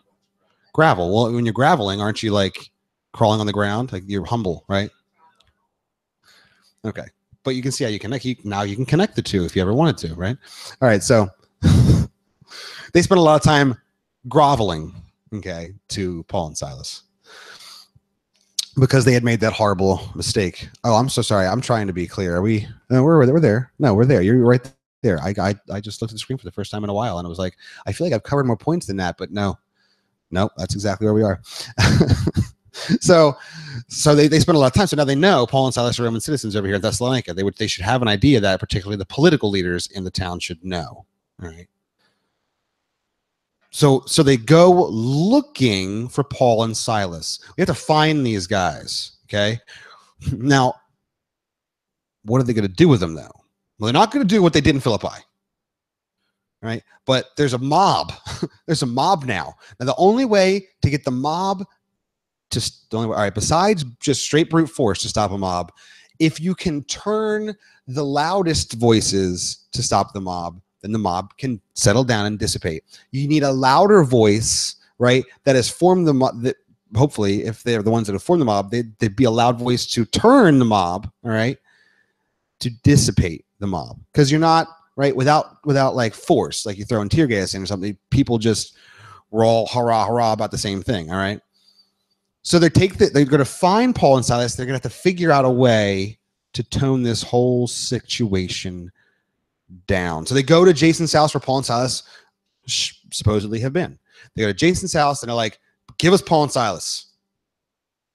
Speaker 1: Gravel. Well, when you're graveling, aren't you like crawling on the ground? Like you're humble, right? Okay. But you can see how you connect. Now you can connect the two if you ever wanted to, right? All right, so they spent a lot of time groveling, okay, to Paul and Silas because they had made that horrible mistake. Oh, I'm so sorry. I'm trying to be clear. Are we? No, we're there. No, we're there. You're right there. I just looked at the screen for the first time in a while, and I was like, I feel like I've covered more points than that, but no, that's exactly where we are. So they spent a lot of time. So now they know Paul and Silas are Roman citizens over here in Thessalonica. They should have an idea that particularly the political leaders in the town should know. All right. So they go looking for Paul and Silas. We have to find these guys. Okay. Now, what are they going to do with them though? Well, they're not going to do what they did in Philippi. Right. But there's a mob. There's a mob now. Now, the only way to get the mob all right, besides just straight brute force to stop a mob, if you can turn the loudest voices to stop the mob, then the mob can settle down and dissipate. You need a louder voice, right, that has formed the mob. That hopefully, if they're the ones that have formed the mob, they'd be a loud voice to turn the mob, all right, to dissipate the mob. Because you're not, right, without like force, like you throw in tear gas in or something, people just were all hurrah, hurrah about the same thing, all right? So they're going to find Paul and Silas. They're going to have to figure out a way to tone this whole situation down. So they go to Jason's house where Paul and Silas supposedly have been. They go to Jason's house and they're like, give us Paul and Silas.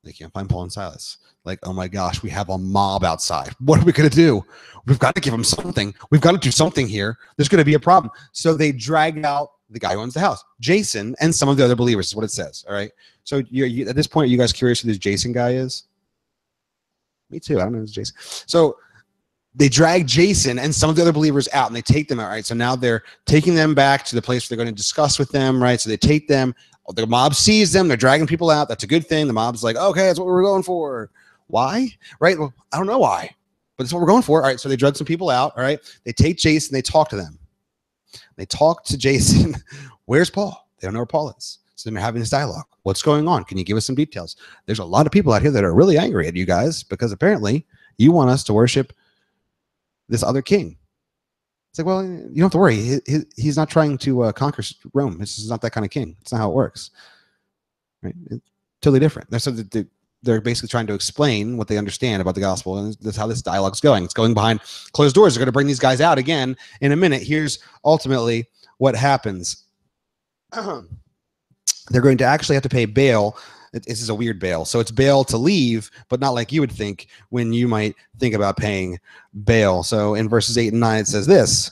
Speaker 1: They can't find Paul and Silas. Like, oh my gosh, we have a mob outside. What are we going to do? We've got to give them something. We've got to do something here. There's going to be a problem. So they drag out the guy who owns the house, Jason, and some of the other believers is what it says. All right. So you at this point, are you guys curious who this Jason guy is? Me too. I don't know who's Jason. So they drag Jason and some of the other believers out, and they take them out. Right. So now they're taking them back to the place where they're going to discuss with them. Right. So they take them. The mob sees them. They're dragging people out. That's a good thing. The mob's like, okay, that's what we're going for. Why? Right. Well, I don't know why, but it's what we're going for. All right. So they drug some people out. All right. They take Jason. They talk to them. They talk to Jason. Where's Paul? They don't know where Paul is. So they're having this dialogue. What's going on? Can you give us some details? There's a lot of people out here that are really angry at you guys because apparently you want us to worship this other king. It's like, well, you don't have to worry. He's not trying to conquer Rome. This is not that kind of king. It's not how it works. Right? It's totally different. They're basically trying to explain what they understand about the gospel, and that's how this dialogue's going. It's going behind closed doors. They're going to bring these guys out again in a minute. Here's ultimately what happens. They're going to actually have to pay bail. This is a weird bail. So it's bail to leave, but not like you would think when you might think about paying bail. So in verses 8 and 9, it says this.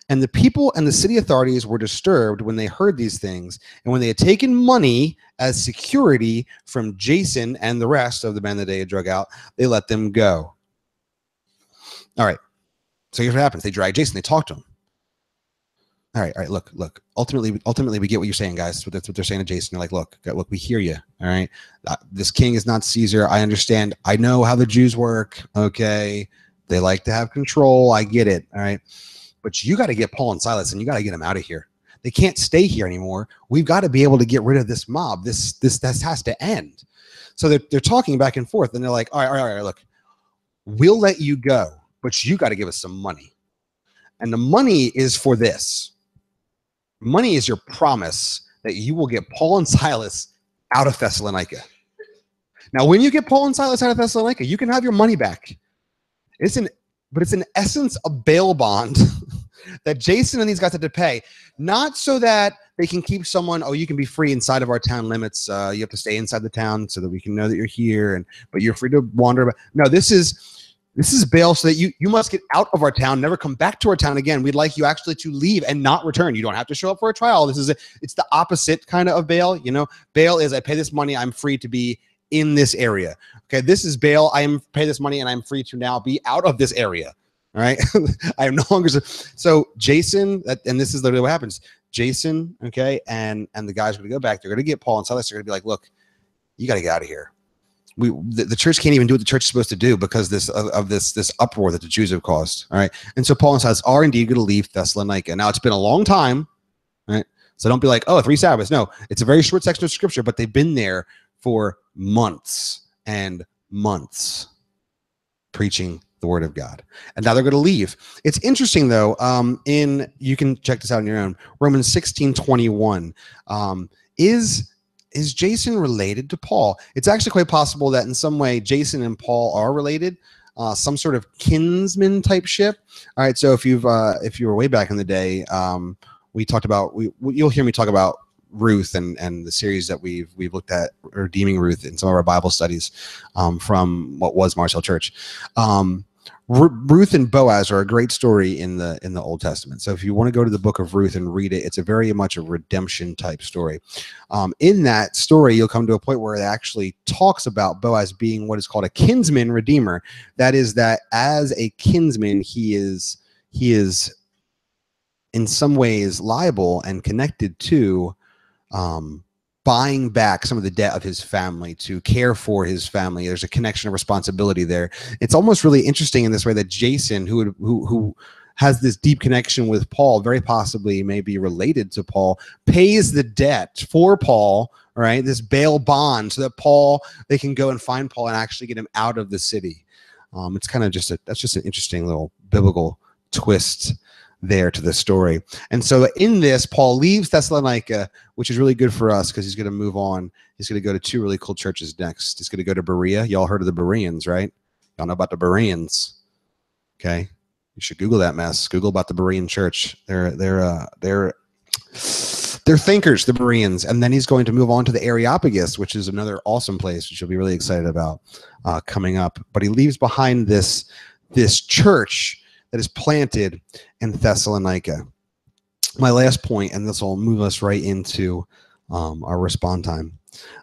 Speaker 1: And the people and the city authorities were disturbed when they heard these things. And when they had taken money as security from Jason and the rest of the men that they had drug out, they let them go. All right. So here's what happens. They drag Jason. They talk to him. All right. Look. Ultimately, we get what you're saying, guys. That's what they're saying to Jason. They're like, look, we hear you. All right. This king is not Caesar. I understand. I know how the Jews work. Okay. They like to have control. I get it. All right. But you got to get Paul and Silas, and you got to get them out of here. They can't stay here anymore. We've got to be able to get rid of this mob. This has to end. So they're talking back and forth, and they're like, all right, look, we'll let you go, but you got to give us some money. And the money is for this. Money is your promise that you will get Paul and Silas out of Thessalonica. Now, when you get Paul and Silas out of Thessalonica, you can have your money back. But it's in essence a bail bond that Jason and these guys have to pay, not so that they can keep someone, you can be free inside of our town limits. You have to stay inside the town so that we can know that you're here, but you're free to wander about. No, this is This is bail so that you must get out of our town, never come back to our town again. We'd like you actually to leave and not return. You don't have to show up for a trial. It's the opposite kind of bail. Bail is I pay this money, I'm free to be in this area. Okay, this is bail. Pay this money and I'm free to now be out of this area. All right, I am no longer so Jason. And this is literally what happens. Jason, okay, and the guys are going to go back. They're going to get Paul and Silas. They're going to be like, look, you got to get out of here. The church can't even do what the church is supposed to do because this uproar that the Jews have caused. All right. And so Paul and Silas are indeed going to leave Thessalonica. Now it's been a long time, right? So don't be like, oh, 3 Sabbaths. No, it's a very short section of scripture, but they've been there for months and months preaching the word of God. And now they're going to leave. It's interesting though. You can check this out on your own. Romans 16:21 is Jason related to Paul? It's actually quite possible that in some way Jason and Paul are related, some sort of kinsman type ship. All right, so if you were way back in the day, we talked about you'll hear me talk about Ruth and the series that we've looked at, Redeeming Ruth, in some of our Bible studies from what was Mars Hill Church. Ruth and Boaz are a great story in the Old Testament. So if you want to go to the book of Ruth and read it, it's a very much a redemption type story. In that story, you'll come to a point where it actually talks about Boaz being what is called a kinsman redeemer. That is that as a kinsman, he is in some ways liable and connected to buying back some of the debt of his family, to care for his family. There's a connection of responsibility there. It's almost really interesting in this way that Jason, who has this deep connection with Paul, very possibly may be related to Paul, pays the debt for Paul, right? This bail bond, so that they can go and find Paul and actually get him out of the city. It's kind of that's just an interesting little biblical twist there to the story. And so in this, Paul leaves Thessalonica, which is really good for us because he's going to move on. He's going to go to 2 really cool churches next. He's going to go to Berea. Y'all heard of the Bereans, right? Y'all know about the Bereans. Okay. You should Google that mess. Google about the Berean church. They're thinkers, the Bereans. And then he's going to move on to the Areopagus, which is another awesome place, which you'll be really excited about coming up. But he leaves behind this church that is planted in Thessalonica. My last point, and this will move us right into our respond time,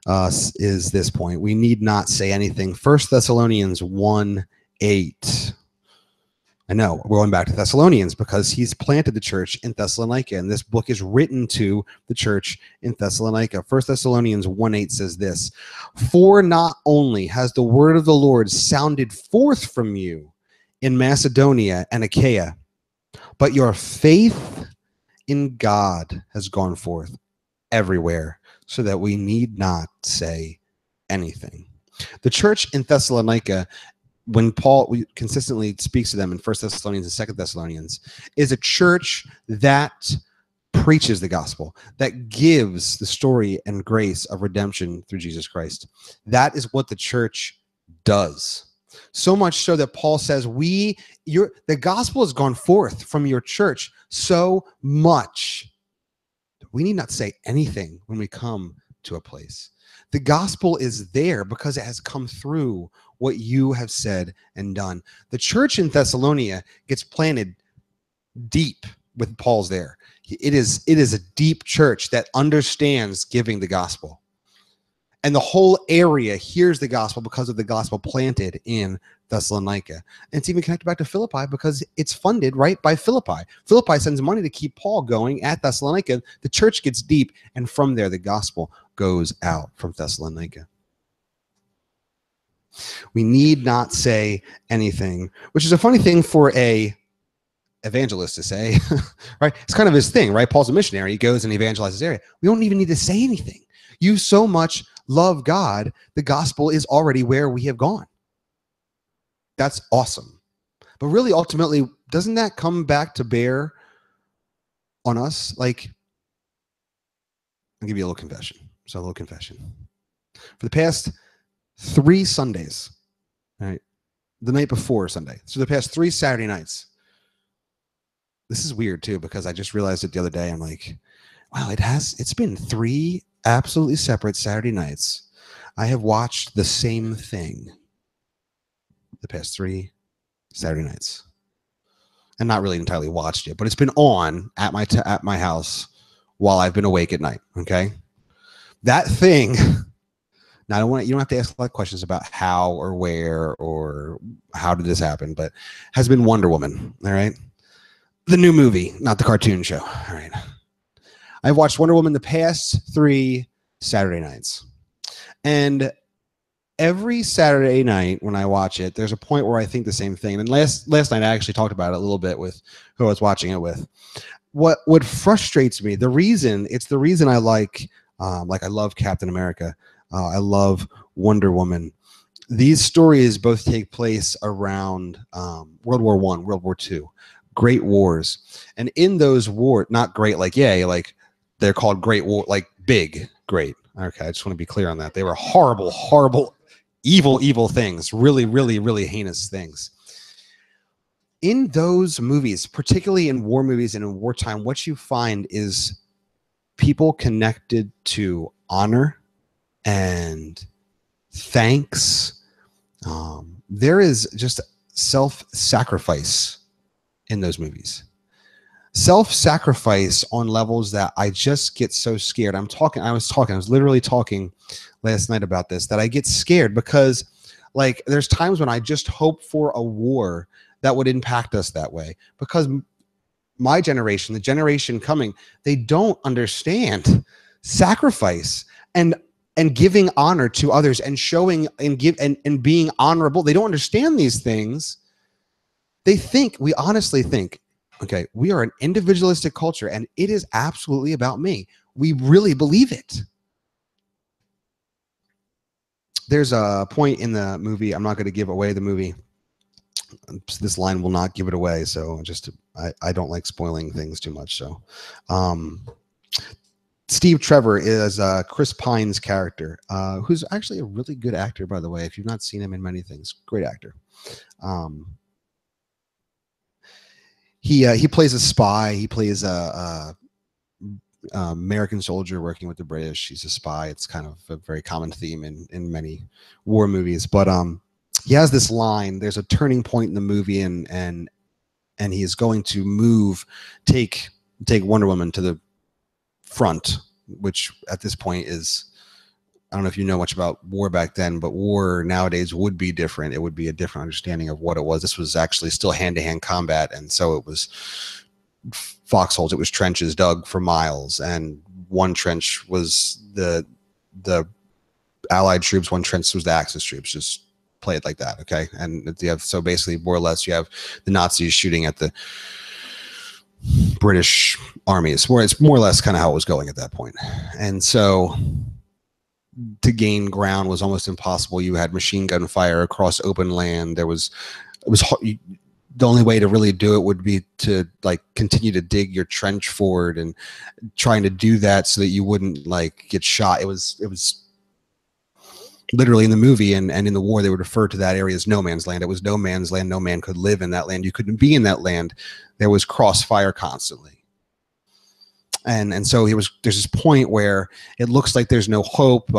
Speaker 1: is this point. We need not say anything. 1 Thessalonians 1:8. I know, we're going back to Thessalonians because he's planted the church in Thessalonica, and this book is written to the church in Thessalonica. 1 Thessalonians 1:8 says this: "For not only has the word of the Lord sounded forth from you in Macedonia and Achaia, but your faith in God has gone forth everywhere, so that we need not say anything." The church in Thessalonica, when Paul consistently speaks to them in 1 Thessalonians and 2 Thessalonians, is a church that preaches the gospel, that gives the story and grace of redemption through Jesus Christ. That is what the church does. So much so that Paul says, the gospel has gone forth from your church so much that we need not say anything when we come to a place. The gospel is there because it has come through what you have said and done. The church in Thessalonica gets planted deep with Paul's there. It is a deep church that understands giving the gospel. And the whole area hears the gospel because of the gospel planted in Thessalonica. And it's even connected back to Philippi because it's funded right by Philippi. Philippi sends money to keep Paul going at Thessalonica. The church gets deep, and from there the gospel goes out from Thessalonica. We need not say anything, which is a funny thing for a evangelist to say, right? It's kind of his thing, right? Paul's a missionary. He goes and evangelizes area. We don't even need to say anything. You so much love God, the gospel is already where we have gone. That's awesome. But really, ultimately, doesn't that come back to bear on us? Like, I'll give you a little confession. So a little confession. For the past 3 Sundays, right? The night before Sunday. So the past 3 Saturday nights. This is weird too, because I just realized it the other day. I'm like, wow, it's been 3 absolutely separate Saturday nights. I have watched the same thing the past 3 Saturday nights, and not really entirely watched it, but it's been on at my house while I've been awake at night. Okay, that thing. Now, you don't have to ask a lot of questions about how or where or how did this happen, but has been Wonder Woman. All right, the new movie, not the cartoon show. All right, I've watched Wonder Woman the past 3 Saturday nights, and every Saturday night when I watch it, there's a point where I think the same thing. And last night I actually talked about it a little bit with who I was watching it with. What frustrates me, the reason I like I love Captain America, I love Wonder Woman. These stories both take place around World War I, World War II, great wars, and in those wars, not great like yay, like they're called great war, like big great. Okay, I just want to be clear on that. They were horrible, horrible, evil things, really, really, really heinous things. In those movies, particularly in war movies and in wartime, what you find is people connected to honor and thanks. There is just self-sacrifice in those movies. Self-sacrifice on levels that I just get so scared. I was literally talking last night about this, that I get scared because like there's times when I just hope for a war that would impact us that way, because my generation, the generation coming, they don't understand sacrifice and giving honor to others and showing and being honorable. They don't understand these things. We honestly think, okay, we are an individualistic culture and it is absolutely about me. We really believe it. There's a point in the movie, I'm not going to give away the movie. This line will not give it away. So I don't like spoiling things too much. So Steve Trevor is Chris Pine's character, who's actually a really good actor, by the way. If you've not seen him in many things, great actor. He plays a spy. He plays a American soldier working with the British. He's a spy. It's kind of a very common theme in many war movies. But he has this line. There's a turning point in the movie, and he is going to take Wonder Woman to the front, which at this point is, I don't know if you know much about war back then, but war nowadays would be different. It would be a different understanding of what it was. This was actually still hand-to-hand combat, and so it was foxholes. It was trenches dug for miles, and one trench was the Allied troops, one trench was the Axis troops. Just play it like that, okay? And you have, so basically, more or less, you have the Nazis shooting at the British armies, where it's more or less kind of how it was going at that point. And so to gain ground was almost impossible. You had machine gun fire across open land. It was the only way to really do it would be to like continue to dig your trench forward and trying to do that so that you wouldn't like get shot. It was literally in the movie and in the war, they would refer to that area as no man's land. It was no man's land. No man could live in that land. You couldn't be in that land. There was crossfire constantly. And so there's this point where it looks like there's no hope.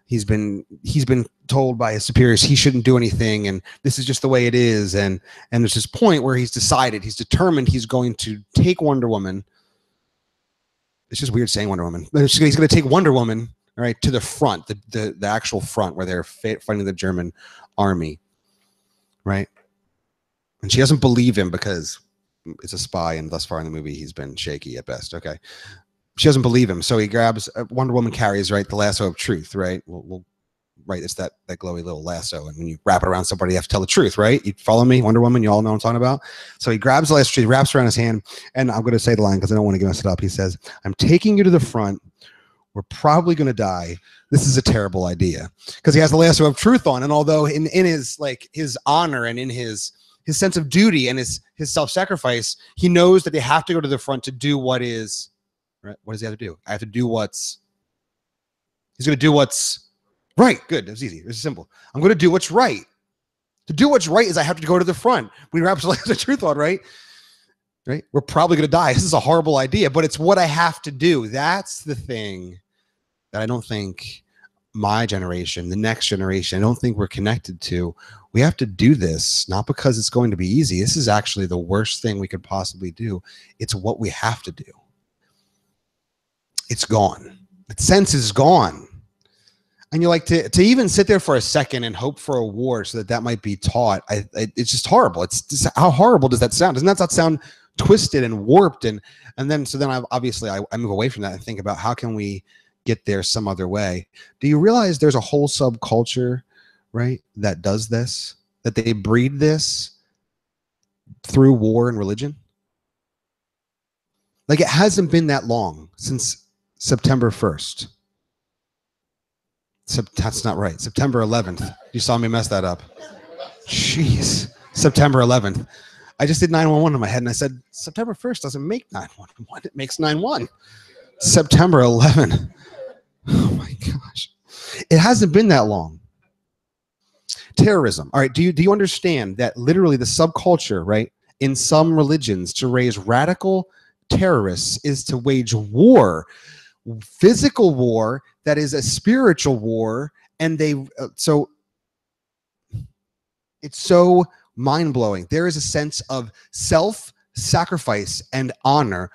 Speaker 1: He's been told by his superiors he shouldn't do anything, and this is just the way it is. And there's this point where he's determined he's going to take Wonder Woman. It's just weird saying Wonder Woman. He's going to take Wonder Woman, all right, to the front, the actual front where they're fighting the German army, right? And she doesn't believe him because it's a spy, and thus far in the movie he's been shaky at best. Okay, she doesn't believe him, so he grabs Wonder Woman carries the lasso of truth, right? Right, it's that glowy little lasso, and when you wrap it around somebody, you have to tell the truth, right? You follow me, Wonder Woman? You all know what I'm talking about. So he grabs the lasso of truth, wraps around his hand, and I'm going to say the line because I don't want to mess it up. He says, "I'm taking you to the front. We're probably going to die. This is a terrible idea," because he has the lasso of truth on, and although in his his honor and in his sense of duty and his self-sacrifice, he knows that they have to go to the front to do what is right. What does he have to do? I have to do he's going to do what's right. Good. It was easy. It was simple. I'm going to do what's right. To do what's right is I have to go to the front. We wrap the truth on, right? Right. We're probably going to die. This is a horrible idea, but it's what I have to do. That's the thing that I don't think my generation, the next generation, I don't think we're connected to. We have to do this, not because it's going to be easy. This is actually the worst thing we could possibly do. It's what we have to do. It's gone. That sense is gone. And you like to even sit there for a second and hope for a war so that might be taught. It's just horrible. It's just, how horrible does that sound? Doesn't that sound twisted and warped? And then I move away from that and think about how can we get there some other way. Do you realize there's a whole subculture, right, that does this, that they breed this through war and religion? Like, it hasn't been that long since September 1st. That's not right. September 11th. You saw me mess that up. Jeez. September 11th. I just did 911 in my head, and I said, September 1st doesn't make 911. It makes 9/1. September 11th. Oh, my gosh. It hasn't been that long. Terrorism. All right. Do you understand that literally the subculture, right, in some religions to raise radical terrorists is to wage war, physical war that is a spiritual war, and so it's so mind-blowing. There is a sense of self-sacrifice and honor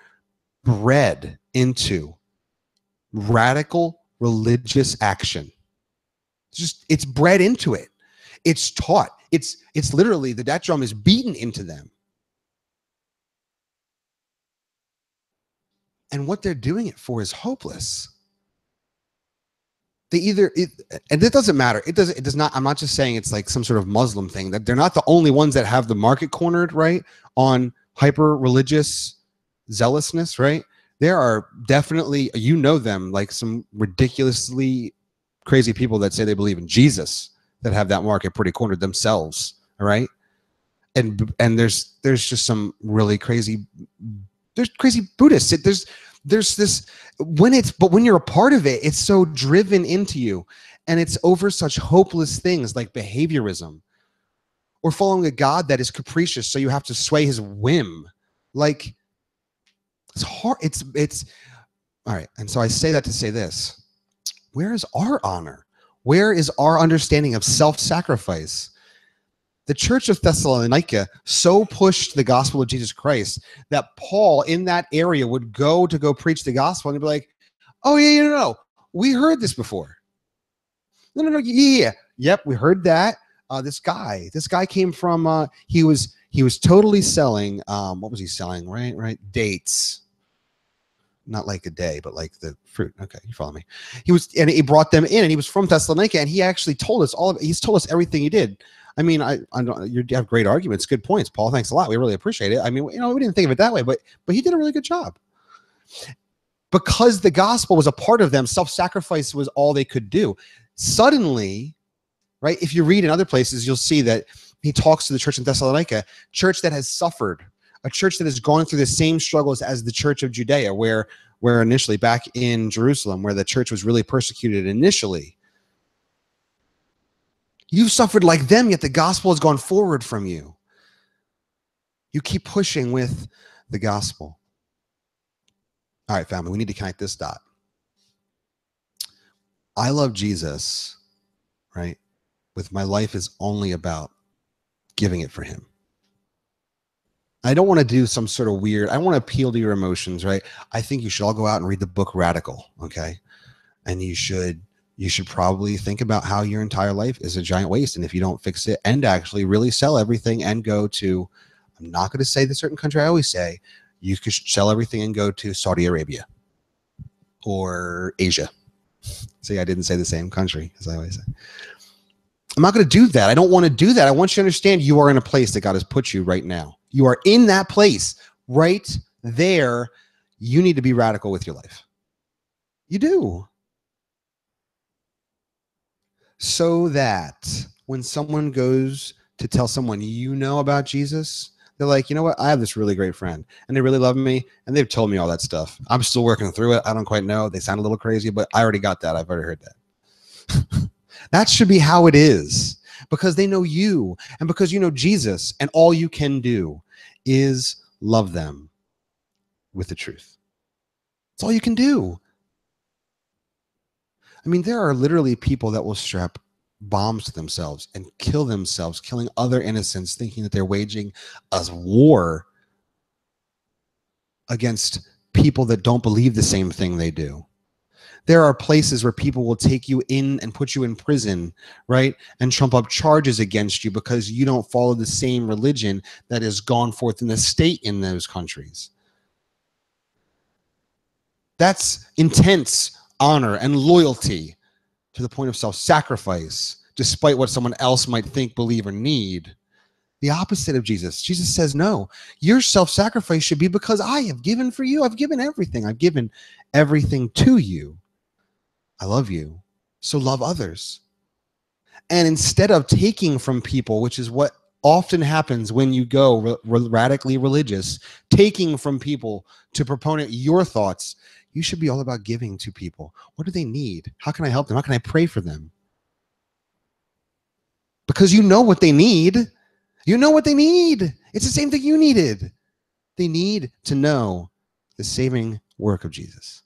Speaker 1: bred into radical religious action. It's bred into it. It's taught. It's literally that drum is beaten into them. And what they're doing it for is hopeless. And it doesn't matter. It does not. I'm not just saying it's like some sort of Muslim thing, that they're not the only ones that have the market cornered, right, on hyper religious zealousness, right? There are definitely, them, like some ridiculously crazy people that say they believe in Jesus that have that market pretty cornered themselves. All right. And there's just some really crazy, there's crazy Buddhists. There's this, when you're a part of it, it's so driven into you, and it's over such hopeless things like behaviorism or following a God that is capricious, so you have to sway his whim. Like, it's hard. It's all right. And so I say that to say this: where is our honor? Where is our understanding of self-sacrifice? The church of Thessalonica so pushed the gospel of Jesus Christ that Paul in that area would go preach the gospel, and he'd be like, oh, yeah, no, we heard this before. No, yeah. Yep, we heard that. This guy came from, he was totally selling, what was he selling? Right. Dates. Not like a day, but like the fruit. Okay, you follow me. He brought them in, and he was from Thessalonica, and he actually told us he's told us everything he did. I mean, you have great arguments, good points, Paul. Thanks a lot. We really appreciate it. I mean, we didn't think of it that way, but he did a really good job. Because the gospel was a part of them, self-sacrifice was all they could do. Suddenly, right, if you read in other places, you'll see that he talks to the church in Thessalonica, church that has suffered, a church that has gone through the same struggles as the church of Judea, where initially back in Jerusalem, where the church was really persecuted initially. You've suffered like them, yet the gospel has gone forward from you. You keep pushing with the gospel. All right, family, we need to connect this dot. I love Jesus, right? With my life is only about giving it for him. I don't want to do some sort of weird, I want to appeal to your emotions, right? I think you should all go out and read the book Radical, okay? And you should probably think about how your entire life is a giant waste. And if you don't fix it and actually really sell everything and go to, I'm not going to say the certain country I always say, you could sell everything and go to Saudi Arabia or Asia. See, I didn't say the same country as I always say. I'm not going to do that. I don't want to do that. I want you to understand you are in a place that God has put you right now. You are in that place right there. You need to be radical with your life. You do. So that when someone goes to tell someone about Jesus, they're like, you know what? I have this really great friend, and they really love me, and they've told me all that stuff. I'm still working through it. I don't quite know. They sound a little crazy, but I already got that. I've already heard that. That should be how it is, because they know you, and because you know Jesus, and all you can do is love them with the truth. That's all you can do. I mean, there are literally people that will strap bombs to themselves and kill themselves, killing other innocents, thinking that they're waging a war against people that don't believe the same thing they do. There are places where people will take you in and put you in prison, right? And trump up charges against you because you don't follow the same religion that has gone forth in the state in those countries. That's intense honor and loyalty to the point of self-sacrifice, despite what someone else might think, believe, or need. The opposite of Jesus. Jesus says, no, your self-sacrifice should be because I have given for you. I've given everything. I've given everything to you. I love you. So love others. And instead of taking from people, which is what often happens when you go radically religious, taking from people to proponent your thoughts, you should be all about giving to people. What do they need? How can I help them? How can I pray for them? Because you know what they need. You know what they need. It's the same thing you needed. They need to know the saving work of Jesus.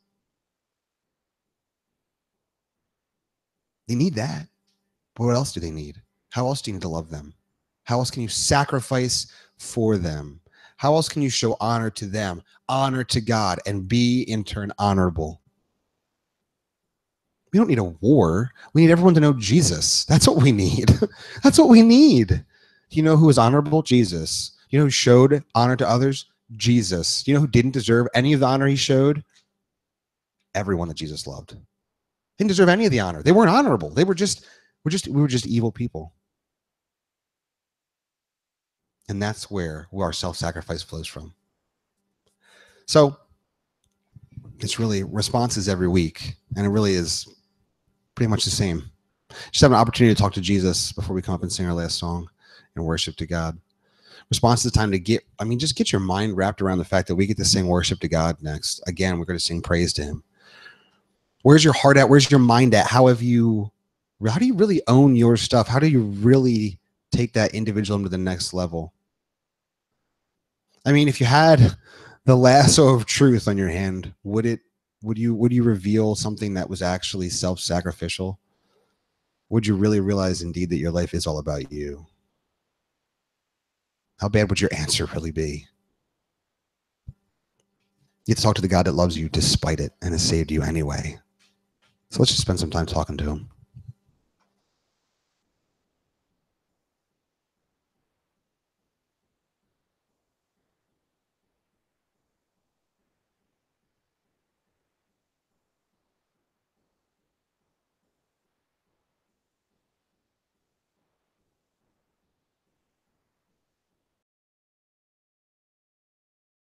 Speaker 1: They need that. But what else do they need? How else do you need to love them? How else can you sacrifice for them? How else can you show honor to them, honor to God, and be in turn honorable? We don't need a war. We need everyone to know Jesus. That's what we need. That's what we need. Do you know who was honorable? Jesus. You know who showed honor to others? Jesus. You know who didn't deserve any of the honor he showed? Everyone that Jesus loved. They didn't deserve any of the honor. They weren't honorable. We were just evil people. And that's where our self-sacrifice flows from. So it's really responses every week. And it really is pretty much the same. Just have an opportunity to talk to Jesus before we come up and sing our last song and worship to God. Response is the time to just get your mind wrapped around the fact that we get to sing worship to God next. Again, we're going to sing praise to him. Where's your heart at? Where's your mind at? How do you really own your stuff? How do you really take that individualism to the next level? I mean, if you had the lasso of truth on your hand, would you reveal something that was actually self-sacrificial? Would you really realize indeed that your life is all about you? How bad would your answer really be? You have to talk to the God that loves you despite it and has saved you anyway. So let's just spend some time talking to him.